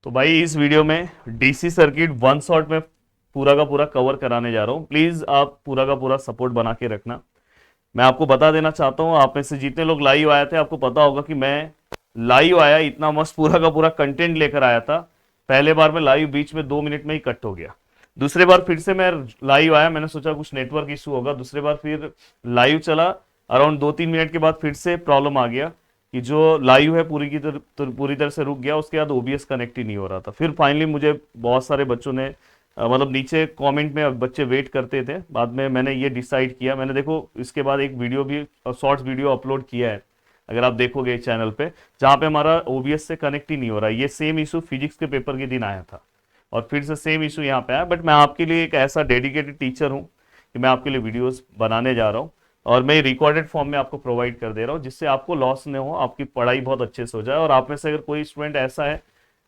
तो भाई इस वीडियो में डीसी सर्किट वन शॉट में पूरा का पूरा कवर कराने जा रहा हूँ। प्लीज आप पूरा का पूरा सपोर्ट बना के रखना। मैं आपको बता देना चाहता हूँ, आप में से जितने लोग लाइव आए थे आपको पता होगा कि मैं लाइव आया, इतना मस्त पूरा का पूरा कंटेंट लेकर आया था। पहले बार में लाइव बीच में 2 मिनट में ही कट हो गया। दूसरे बार फिर से मैं लाइव आया, मैंने सोचा कुछ नेटवर्क इशू होगा। दूसरे बार फिर लाइव चला, अराउंड 2-3 मिनट के बाद फिर से प्रॉब्लम आ गया कि जो लाइव है पूरी तरह से रुक गया। उसके बाद ओबीएस कनेक्ट ही नहीं हो रहा था। फिर फाइनली मुझे बहुत सारे बच्चों ने मतलब नीचे कमेंट में बच्चे वेट करते थे, बाद में मैंने ये डिसाइड किया। मैंने देखो इसके बाद एक वीडियो भी, शॉर्ट्स वीडियो अपलोड किया है, अगर आप देखोगे चैनल पे, जहाँ पे हमारा ओबीएस से कनेक्ट ही नहीं हो रहा है। ये सेम इशू फिजिक्स के पेपर के दिन आया था और फिर से सेम इशू यहाँ पे आया। बट मैं आपके लिए एक ऐसा डेडिकेटेड टीचर हूँ कि मैं आपके लिए वीडियोस बनाने जा रहा हूँ और मैं रिकॉर्डेड फॉर्म में आपको प्रोवाइड कर दे रहा हूँ, जिससे आपको लॉस न हो, आपकी पढ़ाई बहुत अच्छे से हो जाए। और आप में से अगर कोई स्टूडेंट ऐसा है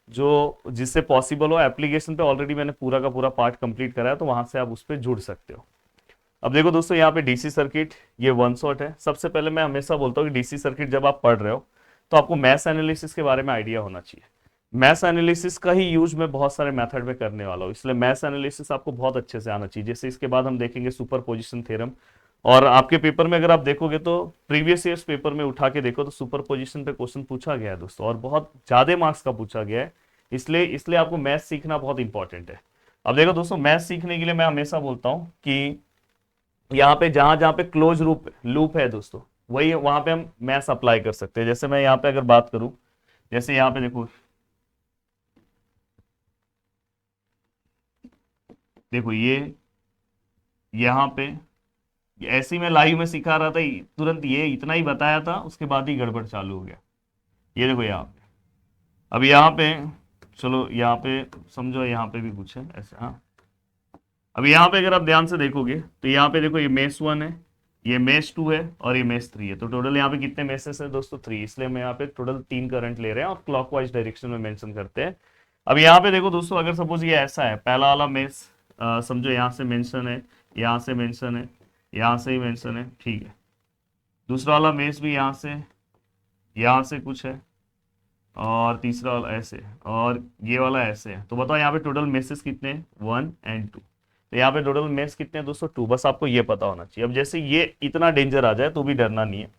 जो जिससे पॉसिबल हो, एप्लीकेशन पे ऑलरेडी मैंने पूरा का पूरा पार्ट कंप्लीट करा है, तो वहां से आप उस पर जुड़ सकते हो। अब देखो दोस्तों, यहाँ पे डीसी सर्किट ये वन शॉट है। सबसे पहले मैं हमेशा बोलता हूँ कि डीसी सर्किट जब आप पढ़ रहे हो तो आपको मैथ्स एनालिसिस के बारे में आइडिया होना चाहिए। मैथ्स एनालिसिस का ही यूज मैं बहुत सारे मेथड में करने वाला हूँ, इसलिए मैथ्स एनालिसिस आपको बहुत अच्छे से आना चाहिए। जैसे इसके बाद हम देखेंगे सुपर पोजिशन थ्योरम। और आपके पेपर में अगर आप देखोगे तो प्रीवियस ईयर्स पेपर में उठा के देखो तो सुपर पोजिशन पे क्वेश्चन पूछा गया है दोस्तों, और बहुत ज्यादा मार्क्स का पूछा गया है। इसलिए इसलिए आपको मैथ्स सीखना बहुत इंपॉर्टेंट है। अब देखो दोस्तों, मैथ्स सीखने के लिए मैं हमेशा बोलता हूँ कि यहाँ पे जहां जहां पे क्लोज लूप लूप है दोस्तों, वही वहां पे हम मैथ्स अप्लाई कर सकते हैं। जैसे मैं यहाँ पे अगर बात करूं, जैसे यहाँ पे देखो, देखो ये यहाँ पे ऐसे ही मैं लाइव में सिखा रहा था, तुरंत ये इतना ही बताया था, उसके बाद ही गड़बड़ चालू हो गया। ये देखो यहाँ पे, अब यहाँ पे, चलो यहाँ पे समझो, यहाँ पे भी कुछ है ऐसे। हाँ, अब यहाँ पे अगर आप ध्यान से देखोगे तो यहाँ पे देखो, ये मेस 1 है, ये मेस 2 है और ये मेस 3 है। तो टोटल यहाँ पे कितने मेसेस है दोस्तों? 3। इसलिए हम यहाँ पे टोटल 3 करंट ले रहे हैं और क्लॉकवाइज डायरेक्शन में मेंशन करते हैं। अब यहाँ पे देखो दोस्तों, अगर सपोज ये ऐसा है, पहला वाला मेस समझो यहाँ से मेंशन है, यहाँ से मेंशन है, यहाँ से ही मेंशन है, ठीक है। दूसरा वाला मेस भी यहाँ से कुछ है, और तीसरा वाला ऐसे, और ये वाला ऐसे है। तो बताओ यहाँ पे टोटल मेसेस कितने हैं? 1 एंड 2। तो यहाँ पे टोटल मेस कितने हैं दोस्तों? 2। बस आपको ये पता होना चाहिए। अब जैसे ये इतना डेंजर आ जाए तो भी डरना नहीं है।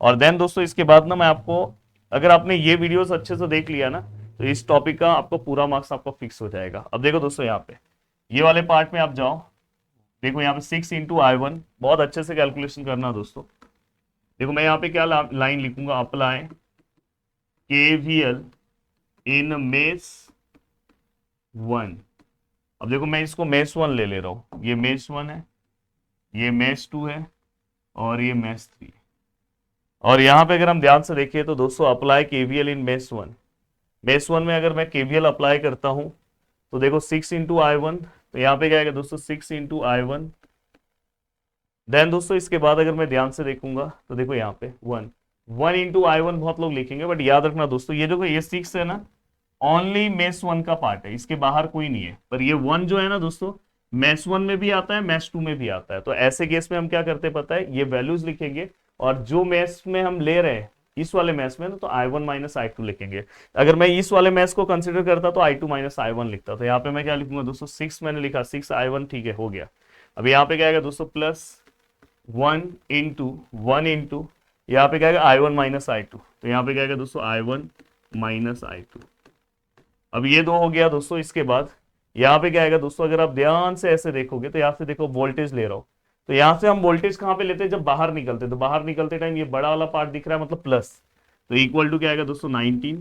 और देन दोस्तों इसके बाद ना मैं आपको, अगर आपने ये वीडियोस अच्छे से देख लिया ना, तो इस टॉपिक का आपको पूरा मार्क्स आपको फिक्स हो जाएगा। अब देखो दोस्तों, यहाँ पे ये वाले पार्ट में आप जाओ, देखो यहाँ पे 6 × I1, बहुत अच्छे से कैलकुलेशन करना दोस्तों। देखो मैं यहाँ पे क्या लाइन लिखूंगा, अप्लाई KVL इन मेस 1। अब देखो मैं इसको मेस 1 ले ले रहा हूँ, ये मेस 1 है, ये मेस 2 है और ये मेस 3 है। और यहाँ पे अगर हम ध्यान से देखिए तो दोस्तों, apply KVL in mess 1, mess 1 में अगर मैं केवीएल अप्लाई करता हूँ तो देखो 6 × I1, तो यहाँ पे क्या आएगा दोस्तों? 6 × I1। देन दोस्तों इसके बाद अगर मैं ध्यान से देखूंगा तो देखो यहाँ पे 1 × I1 बहुत लोग लिखेंगे, बट याद रखना दोस्तों, ये देखो ये 6 है ना, ओनली मेस 1 का पार्ट है, इसके बाहर कोई नहीं है। पर ये 1 जो है ना दोस्तों, मेस 1 में भी आता है, मेस 2 में भी आता है। तो ऐसे केस में हम क्या करते हैं पता है, ये वैल्यूज लिखेंगे, और जो मेस में हम ले रहे हैं इस वाले मैथ्स में ना, तो I1 - I2 लिखेंगे। अगर मैं इस वाले मैथ्स को कंसिडर करता तो I2 - I1 लिखता। तो यहाँ पे मैं क्या लिखूंगा दोस्तों? 6 मैंने लिखा, 6 I1, ठीक है, हो गया। अब यहाँ पे क्या आएगा दोस्तों? प्लस 1 × 1 × यहाँ पे क्या आएगा? I1 - I2। तो यहाँ पे क्या आएगा दोस्तों? I1 - I2। अब ये दो हो गया दोस्तों। इसके बाद यहाँ पे क्या आएगा दोस्तों? अगर आप ध्यान से ऐसे देखोगे तो यहाँ से देखो वोल्टेज ले रहा हूँ, तो यहाँ से हम वोल्टेज कहाँ पे लेते हैं? जब बाहर निकलते, तो बाहर निकलते टाइम ये बड़ा वाला पार्ट दिख रहा है, मतलब प्लस। तो इक्वल टू क्या आएगा दोस्तों? 19।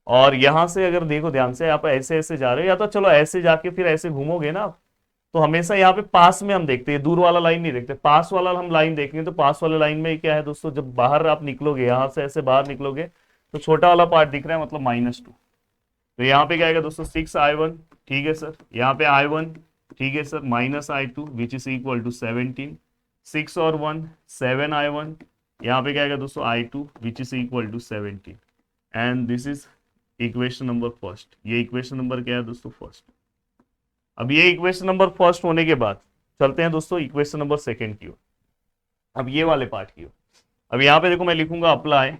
और यहाँ से अगर देखो ध्यान से, आप ऐसे ऐसे जा रहे हो, या तो चलो ऐसे जाके फिर ऐसे घूमोगे ना, तो हमेशा यहाँ पे पास में हम देखते हैं, दूर वाला लाइन नहीं देखते, पास वाला हम लाइन देखेंगे। तो पास वाले लाइन में क्या है दोस्तों? जब बाहर आप निकलोगे, यहाँ से ऐसे बाहर निकलोगे, तो छोटा वाला पार्ट दिख रहा है, मतलब -2। तो यहाँ पे क्या आएगा दोस्तों? 6 I1, ठीक है सर। यहाँ पे I1, ठीक है sir, -I2 which is equal to 17। 6 और 1 7 I1। यहाँ पे क्या आएगा दोस्तों? I2 which is equal to 17। And this is equation number first. ये इक्वेशन नंबर क्या है दोस्तों? फर्स्ट। अब ये इक्वेशन नंबर फर्स्ट होने के बाद चलते हैं दोस्तों इक्वेशन नंबर सेकेंड की ओर, अब ये वाले पार्ट की ओर। अब यहाँ पे देखो मैं लिखूंगा अप्लाई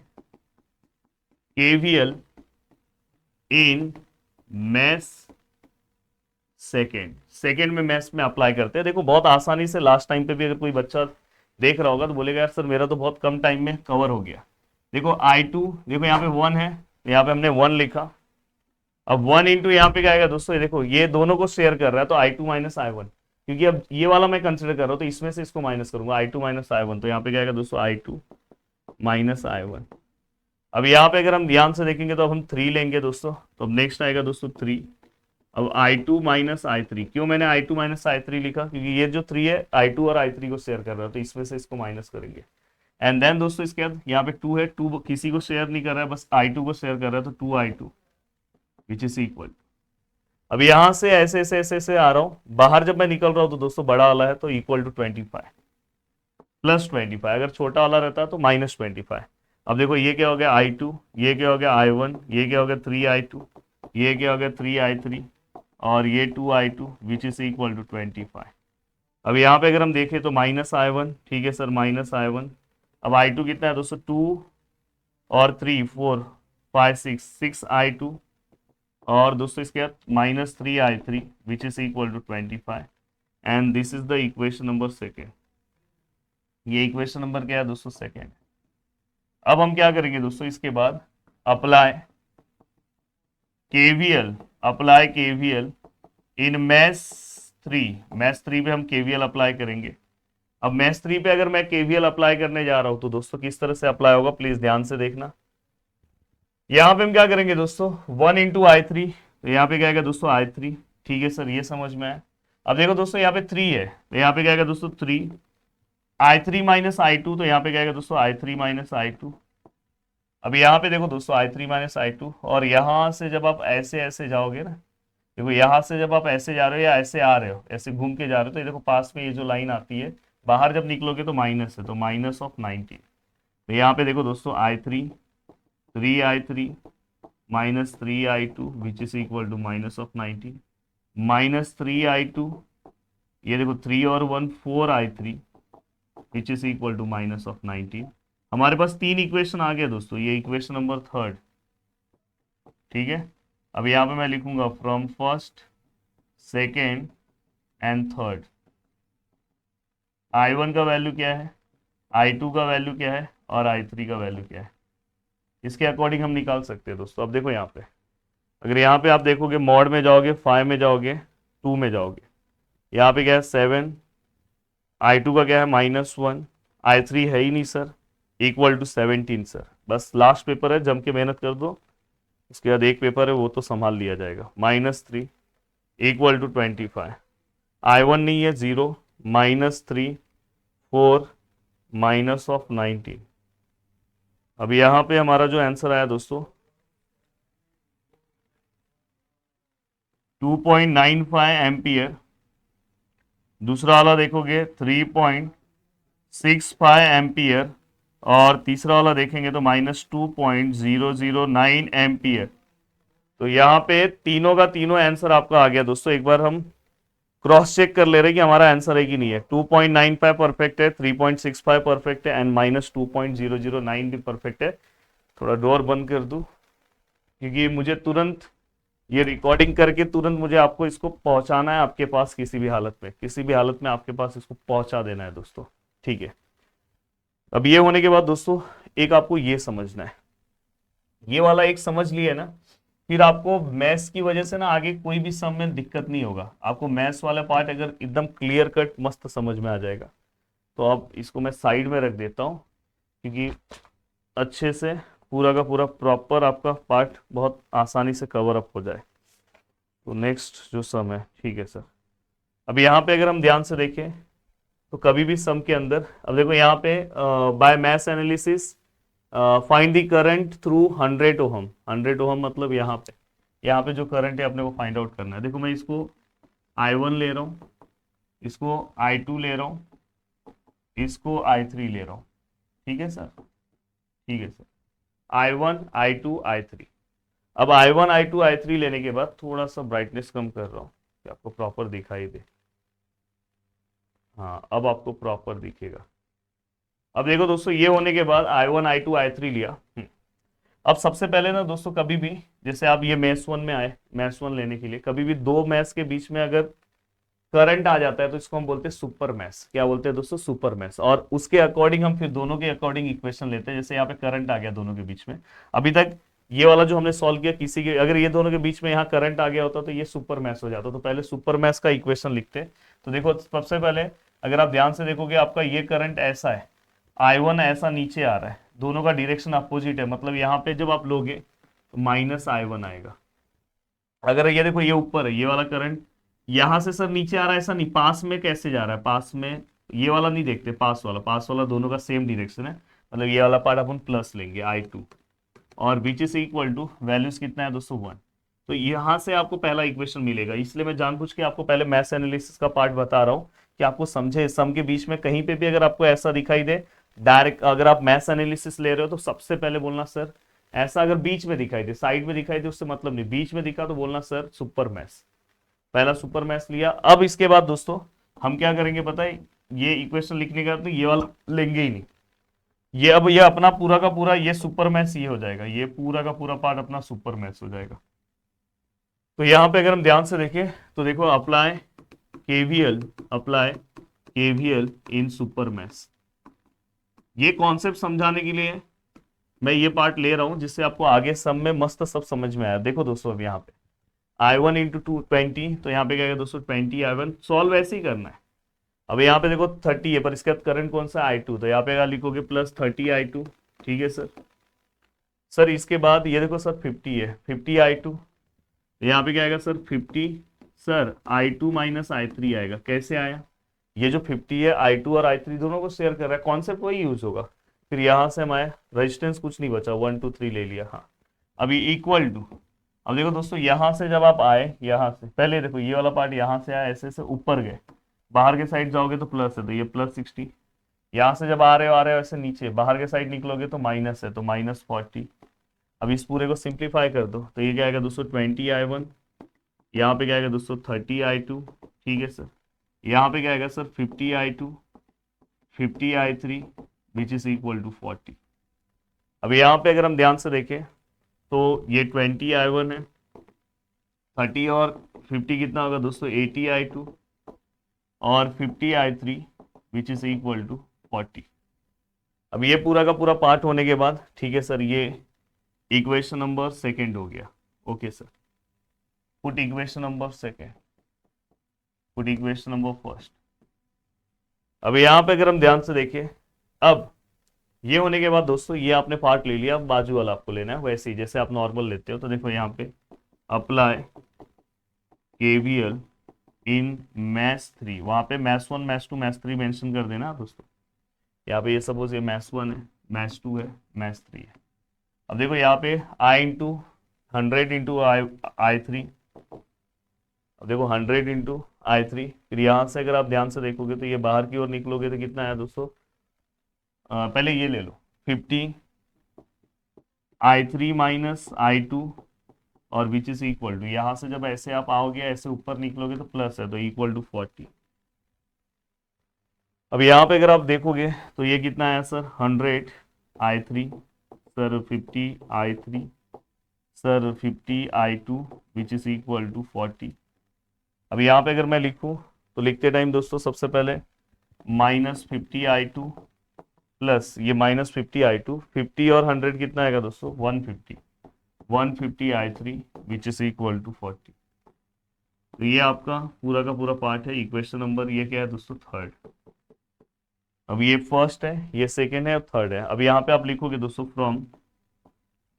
KVL इन मैस सेकेंड में मैथ्स में अप्लाई करते हैं। देखो बहुत आसानी से, लास्ट टाइम पे भी अगर कोई बच्चा देख रहा होगा तो बोलेगा यार सर मेरा तो बहुत कम टाइम में कवर हो गया। देखो I2, देखो यहाँ पे 1 है, यहाँ पे हमने 1 लिखा। अब 1 इंटू यहाँ पे क्या आएगा दोस्तों, ये देखो ये दोनों को शेयर कर रहा है तो I2 माइनस I1, क्योंकि अब ये वाला मैं कंसिडर कर रहा हूँ तो इसमें से इसको माइनस करूंगा, I2 माइनस I1, तो यहाँ पे क्या आएगा दोस्तों I2 माइनस I1। अब यहाँ पे अगर हम ध्यान से देखेंगे तो अब हम 3 लेंगे दोस्तों, तो अब नेक्स्ट आएगा दोस्तों 3। अब I2 माइनस I3, क्यों मैंने I2 माइनस I3 लिखा, क्योंकि ये जो 3 है I2 और I3 को शेयर कर रहा है तो इसमें से इसको माइनस करेंगे। एंड देन दोस्तों इसके बाद यहाँ पे 2 है, 2 किसी को शेयर नहीं कर रहा है, बस I2 को शेयर कर रहा है तो 2I2 विच इज इक्वल। अब यहाँ से ऐसे ऐसे ऐसे ऐसे आ रहा हूँ, बाहर जब मैं निकल रहा हूँ तो दोस्तों बड़ा वाला है तो इक्वल टू 25 प्लस 25, अगर छोटा वाला रहता है तो माइनस 25। अब देखो ये क्या हो गया I2, ये क्या हो गया I1, ये क्या हो गया 3I2, ये क्या हो गया 3I3 और ये 2I2 which is equal to 25। अब यहाँ पे अगर हम देखें तो माइनस I1, ठीक है सर माइनस I1। अब I2 कितना है दोस्तों 2 और 3 4 5 6I2 और दोस्तों इसके बाद minus 3I3 which is equal to 25 and this is the equation number second. ये इक्वेशन नंबर क्या है दोस्तों सेकेंड। अब हम क्या करेंगे दोस्तों, इसके बाद अप्लाई केवीएल इन मैथ्स 3 पे हम केवीएल अप्लाई करेंगे। अब मैथ्स 3 पे अगर मैं केवीएल अप्लाई करने जा रहा हूं तो दोस्तों किस तरह से अप्लाई होगा प्लीज ध्यान से देखना। यहां पे हम क्या करेंगे दोस्तों 1 इंटू I3, तो यहाँ पे क्या आएगा दोस्तों I3, ठीक है सर ये समझ में आया। अब देखो दोस्तों यहाँ पे 3 है तो यहाँ पे क्या आएगा दोस्तों 3 I3 माइनस I2, तो यहाँ पे क्या आएगा दोस्तों I3 माइनस I2। अब यहाँ पे देखो दोस्तों I3 माइनस I2 और यहाँ से जब आप ऐसे ऐसे जाओगे ना, देखो यहाँ से जब आप ऐसे जा रहे हो या ऐसे आ रहे हो, ऐसे घूम के जा रहे हो तो ये देखो पास में ये जो लाइन आती है, बाहर जब निकलोगे तो माइनस है, तो माइनस ऑफ 19। तो यहाँ पे देखो दोस्तों I3 3I3 minus 3I2 which is equal to minus of 19 minus 3I2, ये देखो 3 और 1 4I3 which is equal to minus of 19। हमारे पास 3 इक्वेशन आ गया दोस्तों, ये इक्वेशन नंबर 3, ठीक है। अब यहाँ पे मैं लिखूंगा from first second and third. I1 का वैल्यू क्या है, I2 का वैल्यू क्या है और I3 का वैल्यू क्या है, इसके अकॉर्डिंग हम निकाल सकते हैं दोस्तों। अब देखो यहाँ पे अगर यहाँ पे आप देखोगे मॉड में जाओगे 5 में जाओगे 2 में जाओगे, यहाँ पे क्या है 7, I2 का क्या है -1, I3 है ही नहीं सर, इक्वल टू 17 सर। बस लास्ट पेपर है, जम के मेहनत कर दो, उसके बाद एक पेपर है वो तो संभाल लिया जाएगा। -3 इक्वल टू 25, I1 नहीं है 0, -3 4 माइनस ऑफ 19। अब यहाँ पे हमारा जो आंसर आया दोस्तों 2.95 एम्पियर। दूसरा वाला देखोगे 3.65 एम्पियर और तीसरा वाला देखेंगे तो -2.009 एम्पियर। तो यहाँ पे तीनों का तीनों आंसर आपका आ गया दोस्तों। एक बार हम क्रॉस चेक कर ले रहे हैं कि हमारा आंसर है कि नहीं है। 2.95 परफेक्ट है, 3.65 परफेक्ट है एंड -2.009 भी परफेक्ट है। थोड़ा डोर बंद कर दूं क्योंकि मुझे तुरंत ये रिकॉर्डिंग करके तुरंत मुझे आपको इसको पहुंचाना है आपके पास, किसी भी हालत में आपके पास इसको पहुंचा देना है दोस्तों, ठीक है। अब ये होने के बाद दोस्तों एक आपको ये समझना है, ये वाला एक समझ लिए ना, फिर आपको मैथ्स की वजह से ना आगे कोई भी सम में दिक्कत नहीं होगा। आपको मैथ्स वाला पार्ट अगर एकदम क्लियर कट मस्त समझ में आ जाएगा तो अब इसको मैं साइड में रख देता हूँ क्योंकि अच्छे से पूरा का पूरा प्रॉपर आपका पार्ट बहुत आसानी से कवर अप हो जाए। तो नेक्स्ट जो सम है, ठीक है सर। अब यहाँ पे अगर हम ध्यान से देखें तो कभी भी सम के अंदर, अब देखो यहाँ पे by maths analysis find the current through 100 ohm. 100 ohm मतलब यहाँ पे जो करंट है अपने को फाइंड आउट करना है। देखो मैं इसको I1 ले रहा हूँ, इसको I2 ले रहा हूँ, इसको I3 ले रहा हूँ, ठीक है सर, ठीक है सर। I1 I2 I3। अब I1 I2 I3 लेने के बाद थोड़ा सा ब्राइटनेस कम कर रहा हूँ कि आपको प्रॉपर दिखाई दे। हाँ अब आपको प्रॉपर दिखेगा। अब देखो दोस्तों ये होने के बाद I1 I2 I3 लिया, अब सबसे पहले ना दोस्तों, कभी भी जैसे आप ये मैथ्स 1 में आए, मैथ्स 1 लेने के लिए कभी भी दो मैथ्स के बीच में अगर करंट आ जाता है तो इसको हम बोलते हैं सुपर मैथ्स। क्या बोलते हैं दोस्तों? Super maths. और उसके अकॉर्डिंग हम फिर दोनों के अकॉर्डिंग इक्वेशन लेते हैं। जैसे यहाँ पे करंट आ गया दोनों के बीच में, अभी तक ये वाला जो हमने सॉल्व किया, किसी के अगर ये दोनों के बीच में यहाँ करंट आ गया होता तो ये सुपर मैथ्स हो जाता। तो पहले सुपर मैथ्स का इक्वेशन लिखते हैं। तो देखो सबसे पहले अगर आप ध्यान से देखोगे, आपका ये करंट ऐसा है, I1 ऐसा नीचे आ रहा है, दोनों का डायरेक्शन अपोजिट है, मतलब यहाँ पे जब आप लोगे तो -I1 आएगा। अगर ये देखो ये ऊपर है, ये वाला करंट यहां से सर नीचे आ रहा है, ऐसा नहीं, पास में कैसे जा रहा है, पास में ये वाला नहीं देखते, पास वाला, पास वाला दोनों का सेम डायरेक्शन है, मतलब ये वाला पार्ट अपन प्लस लेंगे I2, और बीच इज इक्वल टू वैल्यूज कितना है दोस्तों 1। तो यहां से आपको पहला इक्वेशन मिलेगा। इसलिए मैं जानबूझ के आपको पहले मैथ्स एनालिसिस का पार्ट बता रहा हूँ कि आपको समझे। सम के बीच में कहीं पे भी अगर आपको ऐसा दिखाई दे, डायरेक्ट अगर आप मैथ्स एनालिसिस ले रहे हो तो सबसे पहले बोलना सर ऐसा, अगर बीच में दिखाई दे, साइड में दिखाई दे उससे मतलब नहीं, बीच में दिखा तो बोलना सर सुपर मैथ्स। पहला सुपर मैथ्स लिया। अब इसके बाद दोस्तों हम क्या करेंगे पता है, ये इक्वेशन लिखने का तो ये वाला लेंगे ही नहीं, ये अब ये अपना पूरा का पूरा ये सुपर मैथ्स ये हो जाएगा, ये पूरा का पूरा पार्ट अपना सुपर मैथ्स हो जाएगा। तो यहाँ पे अगर हम ध्यान से देखें तो देखो अप्लाई केवीएल, अप्लाई केवीएल इन सुपर मैथ्स। ये कॉन्सेप्ट समझाने के लिए मैं ये पार्ट ले रहा हूं, जिससे आपको आगे सम में मस्त सब समझ में आया। देखो दोस्तों अब यहाँ पे I1 इंटू 20, तो यहाँ पे क्या है दोस्तों 20I1, सॉल्व ऐसे ही करना है। अब यहाँ पे देखो 30 है, पर इसके बाद करंट कौन सा I2, तो यहाँ पे क्या लिखोगे प्लस 30I2। ठीक है सर। सर इसके बाद ये देखो सर 50 है, 50I2, यहाँ पे क्या आएगा sir 50, sir I2 minus I3 आएगा। कैसे आया? ये जो 50 है I2 और I3 दोनों को शेयर कर रहा है, कॉन्सेप्ट वही यूज होगा। फिर यहाँ से हमारे रेजिस्टेंस कुछ नहीं बचा, 1 2 3 ले लिया। हाँ अभी इक्वल टू, अब देखो दोस्तों यहाँ से जब आप आए, यहाँ से पहले देखो ये वाला पार्ट यहाँ से आया, ऐसे ऐसे ऊपर गए, बाहर के साइड जाओगे तो प्लस है, तो ये +60। यहाँ से जब आ रहे हो ऐसे नीचे बाहर के साइड निकलोगे तो माइनस है, तो -40। अब इस पूरे को सिंप्लीफाई कर दो तो ये क्या आएगा दोस्तों 20I1, यहाँ पे क्या आएगा दोस्तों 30I2। ठीक है सर। यहाँ पे क्या आएगा sir 50I2, 50I3 which is equal to 40। अब यहाँ पे अगर हम ध्यान से देखें तो ये 20I1 है, 30 और 50 कितना होगा दोस्तों 80I2, और 50I3 which is equal to 40। अब ये पूरा का पूरा पार्ट होने के बाद, ठीक है सर, ये इक्वेशन नंबर सेकेंड हो गया। Okay sir, put equation number second, put equation number first. अब यहाँ पे अगर हम ध्यान से देखें, अब ये होने के बाद दोस्तों ये आपने पार्ट ले लिया, अब बाजू वाला आपको लेना है वैसे ही जैसे आप नॉर्मल लेते हो। तो देखो यहाँ पे अप्लाई केवीएल इन मैथ्स 3, वहां पे मैथ्स 1 मैथ्स 2 मैथ्स 3 मेंशन कर देना दोस्तों। यहाँ पे ये सपोज ये मैथ्स 1 है, मैथ्स 2 है, मैथ्स 3 है। अब देखो यहाँ पे आई इंटू 100 इंटू I3, अब देखो 100 इंटू I3, फिर यहाँ से अगर आप ध्यान से देखोगे तो ये बाहर की ओर निकलोगे तो कितना है दोस्तों, पहले ये ले लो 50 I3 माइनस I2, और विच इज इक्वल टू, यहाँ से जब ऐसे आप आओगे ऐसे ऊपर निकलोगे तो प्लस है, तो इक्वल टू 40। अब यहाँ पे अगर आप देखोगे तो ये कितना है sir 100 I3, sir 50 I3, sir 50 I2 which is equal to 40। अब यहाँ पे अगर मैं लिखूँ तो लिखते टाइम दोस्तों सबसे पहले -50I2 प्लस ये -50I2, 50 और 100 कितना आएगा दोस्तों 150, 150I3 which is equal to 40। तो ये आपका पूरा का पूरा पार्ट है इक्वेशन नंबर, ये क्या है दोस्तों थर्ड। अब ये फर्स्ट है, ये सेकेंड है, अब थर्ड है। अब यहाँ पे आप लिखोगे दोस्तों from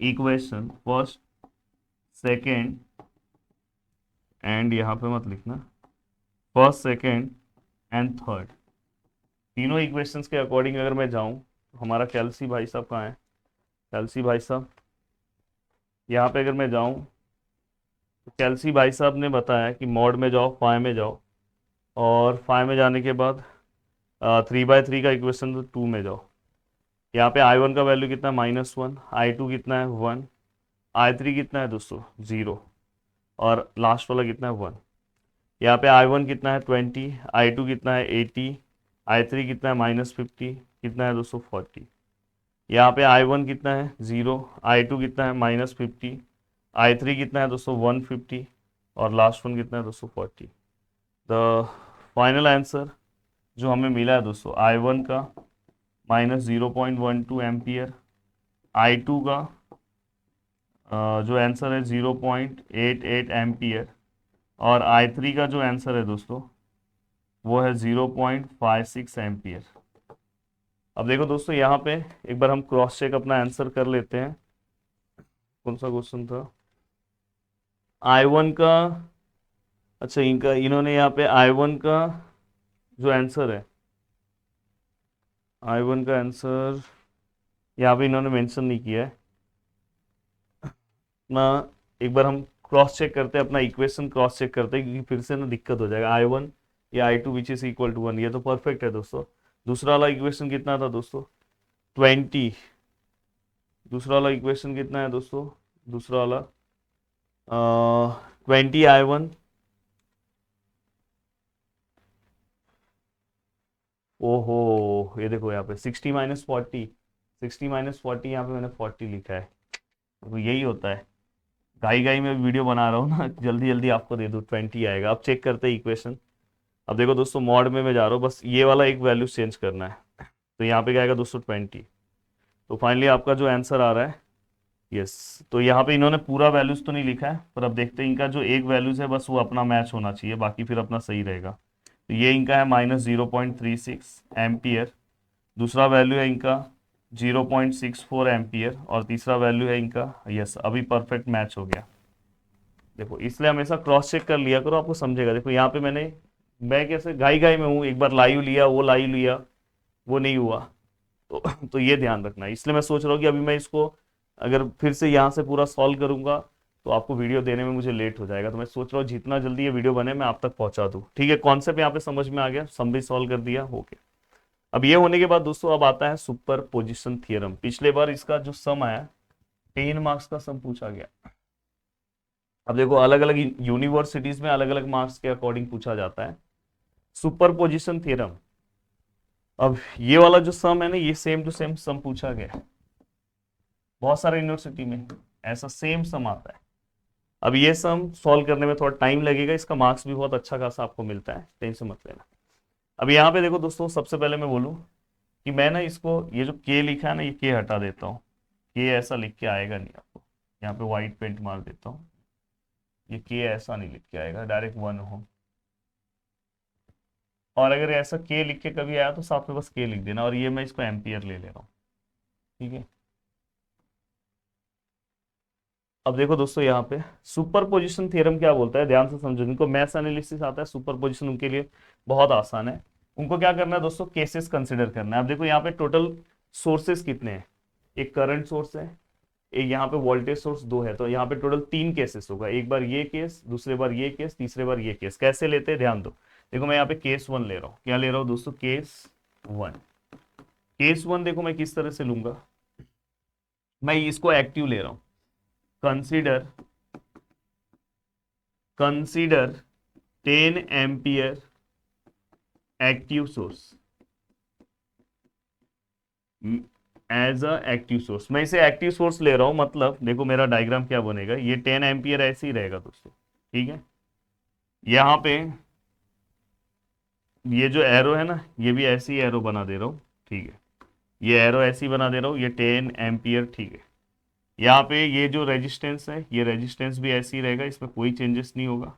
equation first second, and यहाँ पे मत लिखना फर्स्ट सेकेंड एंड थर्ड, तीनों इक्वेशंस के अकॉर्डिंग अगर मैं जाऊँ तो हमारा कैल्सी भाई साहब कहाँ है, कैल्सी भाई साहब यहाँ पे अगर मैं जाऊँ तो कैल्सी भाई साहब ने बताया कि मॉड में जाओ, फाइव में जाओ, और फाइव में जाने के बाद 3/3 का इक्वेशन तो 2 में जाओ। यहाँ पे I1 का वैल्यू कितना है -1, I2 कितना है 1, I3 कितना है दोस्तों 0, और लास्ट वाला कितना है 1। यहाँ पे I1 कितना है 20, I2 कितना है 80, I3 कितना है -50, कितना है दोस्तों 40। यहाँ पे I1 कितना है 0, I2 कितना है -50, I3 कितना है दोस्तों 150 और लास्ट वन कितना है दोस्तों 40। द फाइनल आंसर जो हमें मिला है दोस्तों I1 का -0.12 एम्पियर, I2 का जो आंसर है 0.88 एम्पियर और I3 का जो आंसर है दोस्तों वो है 0.56 एम्पियर। अब देखो दोस्तों यहाँ पे एक बार हम क्रॉस चेक अपना आंसर कर लेते हैं। कौन सा क्वेश्चन था? I1 का, अच्छा इन्होंने यहाँ पे I1 का जो आंसर है, I1 का आंसर यहाँ पे इन्होंने मेंशन नहीं किया है ना। एक बार हम क्रॉस चेक करते हैं, अपना इक्वेशन क्रॉस चेक करते हैं, क्योंकि फिर से ना दिक्कत हो जाएगा। I1 या I2 which is equal to 1, ये तो परफेक्ट है दोस्तों। दूसरा वाला इक्वेशन कितना था दोस्तों 20, दूसरा वाला इक्वेशन कितना है दोस्तों, दूसरा वाला 20I1 ओहो ये देखो यहाँ पे 60 - 40 यहाँ पे मैंने 40 लिखा है। तो यही होता है, गाई गाई में वीडियो बना रहा हूँ ना, जल्दी जल्दी आपको दे दूँ 20 आएगा। अब चेक करते हैं इक्वेशन। अब देखो दोस्तों मॉड में मैं जा रहा हूँ, बस ये वाला एक वैल्यू चेंज करना है। तो यहाँ पे क्या आएगा दोस्तों 20। तो फाइनली आपका जो आंसर आ रहा है यस। तो यहाँ पे इन्होंने पूरा वैल्यूज तो नहीं लिखा है, पर अब देखते हैं इनका जो एक वैल्यूज है बस वो अपना मैच होना चाहिए, बाकी फिर अपना सही रहेगा। तो ये इनका है -0.36 एम्पियर, दूसरा वैल्यू है इनका 0.64 एम्पियर और तीसरा वैल्यू है इनका यस। अभी परफेक्ट मैच हो गया। देखो इसलिए हमेशा क्रॉस चेक कर लिया करो, आपको समझेगा। देखो यहाँ पे मैं कैसे घाई घाई में हूँ, एक बार लाइव लिया, वो लाइव लिया, वो नहीं हुआ। तो ये ध्यान रखना है। इसलिए मैं सोच रहा हूँ कि अभी मैं इसको अगर फिर से यहाँ से पूरा सॉल्व करूंगा तो आपको वीडियो देने में मुझे लेट हो जाएगा। तो मैं सोच रहा हूँ जितना जल्दी ये वीडियो बने मैं आप तक पहुंचा दूँ। ठीक है, कॉन्सेप्ट यहाँ पे समझ में आ गया, सम भी सॉल्व कर दिया, ओके। अब ये होने के बाद दोस्तों अब आता है सुपर पोजिशन थियरम। पिछले बार इसका जो सम आया 10 मार्क्स का सम पूछा गया। अब देखो अलग अलग यूनिवर्सिटीज में अलग अलग मार्क्स के अकॉर्डिंग पूछा जाता है सुपर पोजिशन थियरम। अब ये वाला जो सम है ना, ये सेम टू सेम सम पूछा गया है, बहुत सारे यूनिवर्सिटी में ऐसा सेम सम आता है। अब ये सम सॉल्व करने में थोड़ा टाइम लगेगा, इसका मार्क्स भी बहुत अच्छा खासा आपको मिलता है, टेंशन मत लेना। अब यहाँ पे देखो दोस्तों, सबसे पहले मैं बोलूँ कि मैं ना इसको ये जो के लिखा है ना, ये के हटा देता हूँ। के ऐसा लिख के आएगा नहीं आपको, यहाँ पे व्हाइट पेंट मार देता हूँ। ये के ऐसा नहीं लिख के आएगा, डायरेक्ट 1 हो। और अगर ऐसा के लिख के कभी आया तो साथ में बस के लिख देना। और ये मैं इसको एम्पियर ले रहा हूँ, ठीक है। अब देखो दोस्तों यहाँ पे सुपर पोजिशन थ्योरम क्या बोलता है, ध्यान से समझो। जिनको मैथ्स एनालिसिस आता है सुपर पोजिशन उनके लिए बहुत आसान है। उनको क्या करना है दोस्तों, केसेस कंसिडर करना है। अब देखो यहाँ पे टोटल सोर्सेस कितने हैं, एक करंट सोर्स है, एक यहाँ पे वोल्टेज सोर्स, दो है। तो यहाँ पे टोटल 3 केसेस होगा, एक बार ये केस, दूसरे बार ये केस, तीसरे बार ये केस। कैसे लेते हैं ध्यान दो। देखो मैं यहाँ पे केस 1 ले रहा हूँ। क्या ले रहा हूँ दोस्तों, केस 1। केस 1 देखो मैं किस तरह से लूंगा, मैं इसको एक्टिव ले रहा हूँ। Consider 10 ampere active source as a active source. मैं इसे एक्टिव सोर्स ले रहा हूं, मतलब देखो मेरा डायग्राम क्या बनेगा, ये 10 एम्पियर ऐसे ही रहेगा दोस्तों, ठीक है। यहाँ पे ये जो एरो है ना, ये भी ऐसी एरो बना दे रहा हूँ, ठीक है। ये एरो ऐसी बना दे रहा हूँ, ये 10 एम्पियर, ठीक है। यहाँ पे ये जो रेजिस्टेंस है, ये रेजिस्टेंस भी ऐसी ही रहेगा, इसमें कोई चेंजेस नहीं होगा।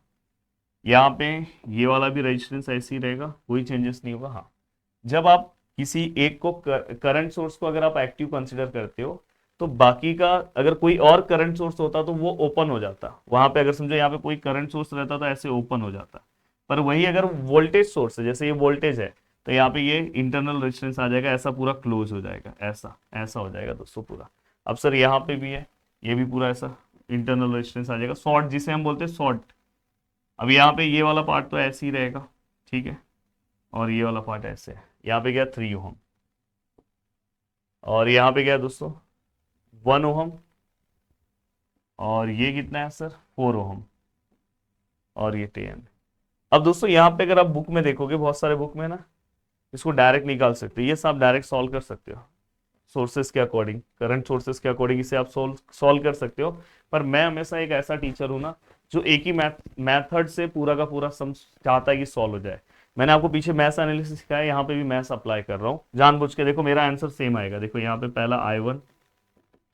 यहाँ पे ये वाला भी रेजिस्टेंस ऐसे ही रहेगा, कोई चेंजेस नहीं होगा। हाँ, जब आप किसी एक को करंट सोर्स को अगर आप एक्टिव कंसीडर करते हो तो बाकी का अगर कोई और करंट सोर्स होता तो वो ओपन हो जाता। वहां पे अगर समझो यहाँ पे कोई करंट सोर्स रहता तो ऐसे ओपन हो जाता। पर वही अगर वोल्टेज सोर्स है, जैसे ये वोल्टेज है, तो यहाँ पे ये इंटरनल रेजिस्टेंस आ जाएगा, ऐसा पूरा क्लोज हो जाएगा, ऐसा ऐसा हो जाएगा दोस्तों पूरा। अब सर यहाँ पे भी है, ये भी पूरा ऐसा इंटरनल रेजिस्टेंस आ जाएगा, शॉर्ट जिसे हम बोलते हैं शॉर्ट। अब यहाँ पे ये वाला पार्ट तो ऐसे ही रहेगा, ठीक है, और ये वाला पार्ट ऐसे है। यहाँ पे गया 3 ओहम और यहाँ पे गया दोस्तों 1 ओहम और ये कितना है सर 4 ओहम और ये 10। अब दोस्तों यहाँ पे अगर आप बुक में देखोगे, बहुत सारे बुक में ना इसको डायरेक्ट निकाल सकते हो, ये सब डायरेक्ट सॉल्व कर सकते हो। सोर्सेस के अकॉर्डिंग, करंट सोर्सेस के अकॉर्डिंग इसे आप सॉल्व कर सकते हो। पर मैं हमेशा एक ऐसा टीचर हूं ना जो एक ही मैथड से पूरा का पूरा सम चाहता है कि सॉल्व हो जाए। मैंने आपको पीछे मैथ्स एनालिसिस सिखाया, यहाँ पे भी मैथ्स अप्लाई कर रहा हूँ जानबूझ के। देखो मेरा आंसर सेम आएगा, देखो यहाँ पे पहला I1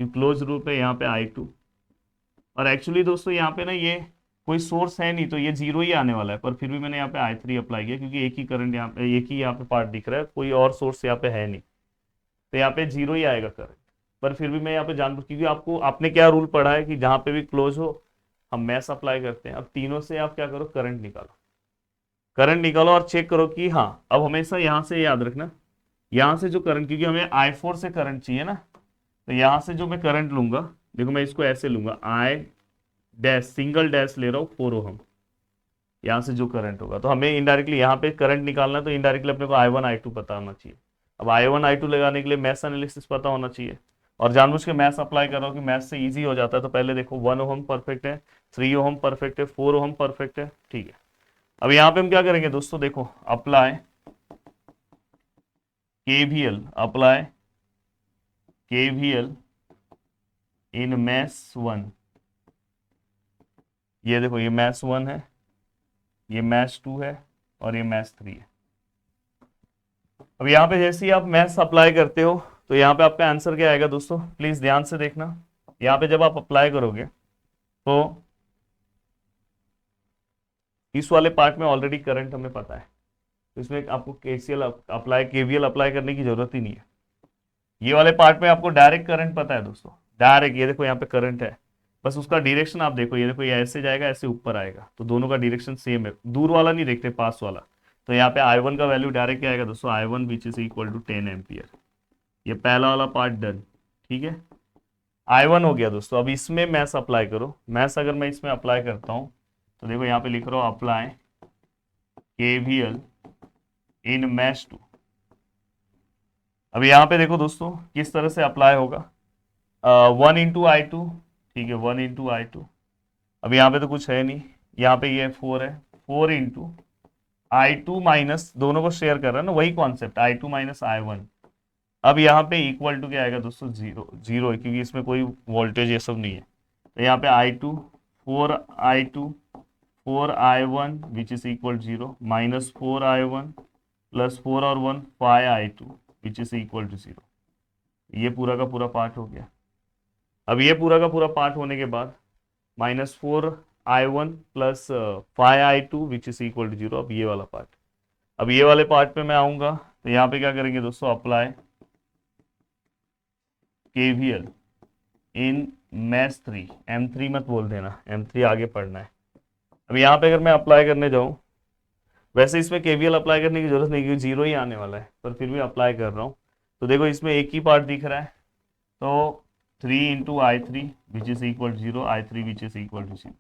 क्लोज लूप है, यहाँ पे I2। और एक्चुअली दोस्तों यहाँ पे ना ये कोई सोर्स है नहीं तो ये जीरो ही आने वाला है, पर फिर भी मैंने यहाँ पे I3 अप्लाई किया क्योंकि एक ही करंट यहाँ पे, एक ही यहाँ पे पार्ट दिख रहा है, कोई और सोर्स यहाँ पे है नहीं, तो यहाँ पे जीरो ही आएगा करंट। पर फिर भी मैं यहाँ पे जानबूझ, क्योंकि आपको आपने क्या रूल पढ़ा है कि जहाँ पे भी क्लोज हो हम मैथ्स अप्लाई करते हैं। अब तीनों से आप क्या करो, करंट निकालो, करंट निकालो और चेक करो कि हाँ, अब हमेशा यहाँ से याद रखना, यहाँ से जो करंट, क्योंकि हमें I4 से करंट चाहिए ना, तो यहाँ से जो मैं करंट लूंगा, देखो मैं इसको ऐसे लूंगा, I डैश सिंगल डैश ले रहा हूँ 4 ओहम, यहाँ से जो करंट होगा, तो हमें इनडायरेक्टली यहाँ पे करंट निकालना है, तो इनडायरेक्टली अपने को I1 I2 पता होना चाहिए। अब I1 I2 लगाने के लिए मैथ्स एनालिसिस पता होना चाहिए, और जानबूझ के मैथ्स अप्लाई कर रहा हूँ कि मैथ्स से इजी हो जाता है। तो पहले देखो 1 ओहम परफेक्ट है, 3 ओहम परफेक्ट है, 4 ओहम परफेक्ट है, ठीक है। अब यहाँ पे हम क्या करेंगे दोस्तों, देखो apply KVL, apply KVL in maths 1। ये देखो ये मैथ्स 1 है, ये मैथ्स 2 है, और ये मैथ्स 3 है। अब यहाँ पे जैसे ही आप मैथ्स अप्लाई करते हो तो यहाँ पे आपका आंसर क्या आएगा दोस्तों, प्लीज ध्यान से देखना। यहाँ पे जब आप अप्लाई करोगे तो इस वाले पार्ट में ऑलरेडी करंट हमें पता है, तो इसमें आपको KVL अप्लाई करने की जरूरत ही नहीं है। ये वाले पार्ट में आपको डायरेक्ट करंट पता है दोस्तों, डायरेक्ट, ये देखो यहाँ पे करंट है, बस उसका डायरेक्शन आप देखो, ये देखो ये ऐसे जाएगा, ऐसे ऊपर आएगा, तो दोनों का डायरेक्शन सेम है, दूर वाला नहीं देखते, पास वाला। तो यहाँ पे I1 का वैल्यू डायरेक्ट क्या आएगा दोस्तों, I1 which is equal to 10 ampere. ये पहला वाला पार्ट डन, ठीक है, I1 हो गया दोस्तों। अब इसमें मैथ्स अप्लाई करो, मैथ्स अगर मैं इसमें अप्लाई करता हूँ तो देखो यहाँ पे लिख रहा हूँ अप्लाई KVL इन मैथ्स 2। अब यहाँ पे देखो दोस्तों किस तरह से अप्लाई होगा, 1 इंटू I2, ठीक है, 1 इंटू I2। अब यहाँ पे तो कुछ है नहीं, यहाँ पे ये 4 है, 4 इंटू I2 माइनस, दोनों को शेयर कर रहा है ना, वही कॉन्सेप्ट, I2 माइनस I1। अब यहाँ पे इक्वल टू क्या आएगा दोस्तों, जीरो, जीरो है क्योंकि इसमें कोई वोल्टेज ये सब नहीं है। तो यहाँ पे I2 4I1 which is equal 0 minus 4I1 plus 4 और 1 5I2 which is equal to 0। ये पूरा का पूरा पार्ट हो गया। अब ये पूरा का पूरा पार्ट होने के बाद minus 4I1 plus 5I2 which is equal to 0। अब ये वाला पार्ट, अब ये वाले पार्ट पे मैं आऊंगा तो यहाँ पे क्या करेंगे दोस्तों, apply KVL in maths 3, M3 मत बोल देना, M3 आगे पढ़ना है। अब यहाँ पे अगर मैं अप्लाई करने जाऊँ, वैसे इसमें KVL अप्लाई करने की जरूरत नहीं क्योंकि जीरो ही आने वाला है, पर फिर भी अप्लाई कर रहा हूँ। तो देखो इसमें एक ही पार्ट दिख रहा है, तो 3 into I3 which is equal 0, I3 which is equal to 0।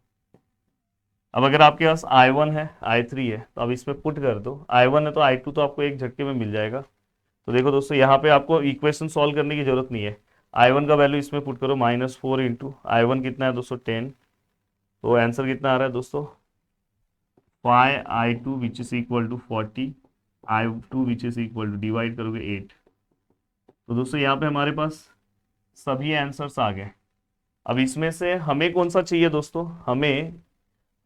अब अगर आपके पास I1 है, I3 है, तो अब इसमें पुट कर दो, I1 है तो I2 तो आपको एक झटके में मिल जाएगा। तो देखो दोस्तों यहाँ पे आपको इक्वेशन सॉल्व करने की जरूरत नहीं है, I1 का वैल्यू इसमें पुट करो, माइनस 4 इंटू I1 कितना है दोस्तों 10, तो आंसर कितना आ रहा है दोस्तों 5I2 which is equal to 40, I2 which is equal to, divide करोगे 8। तो दोस्तों यहाँ पे हमारे पास सभी आंसर्स आ गए। अब इसमें से हमें कौन सा चाहिए दोस्तों,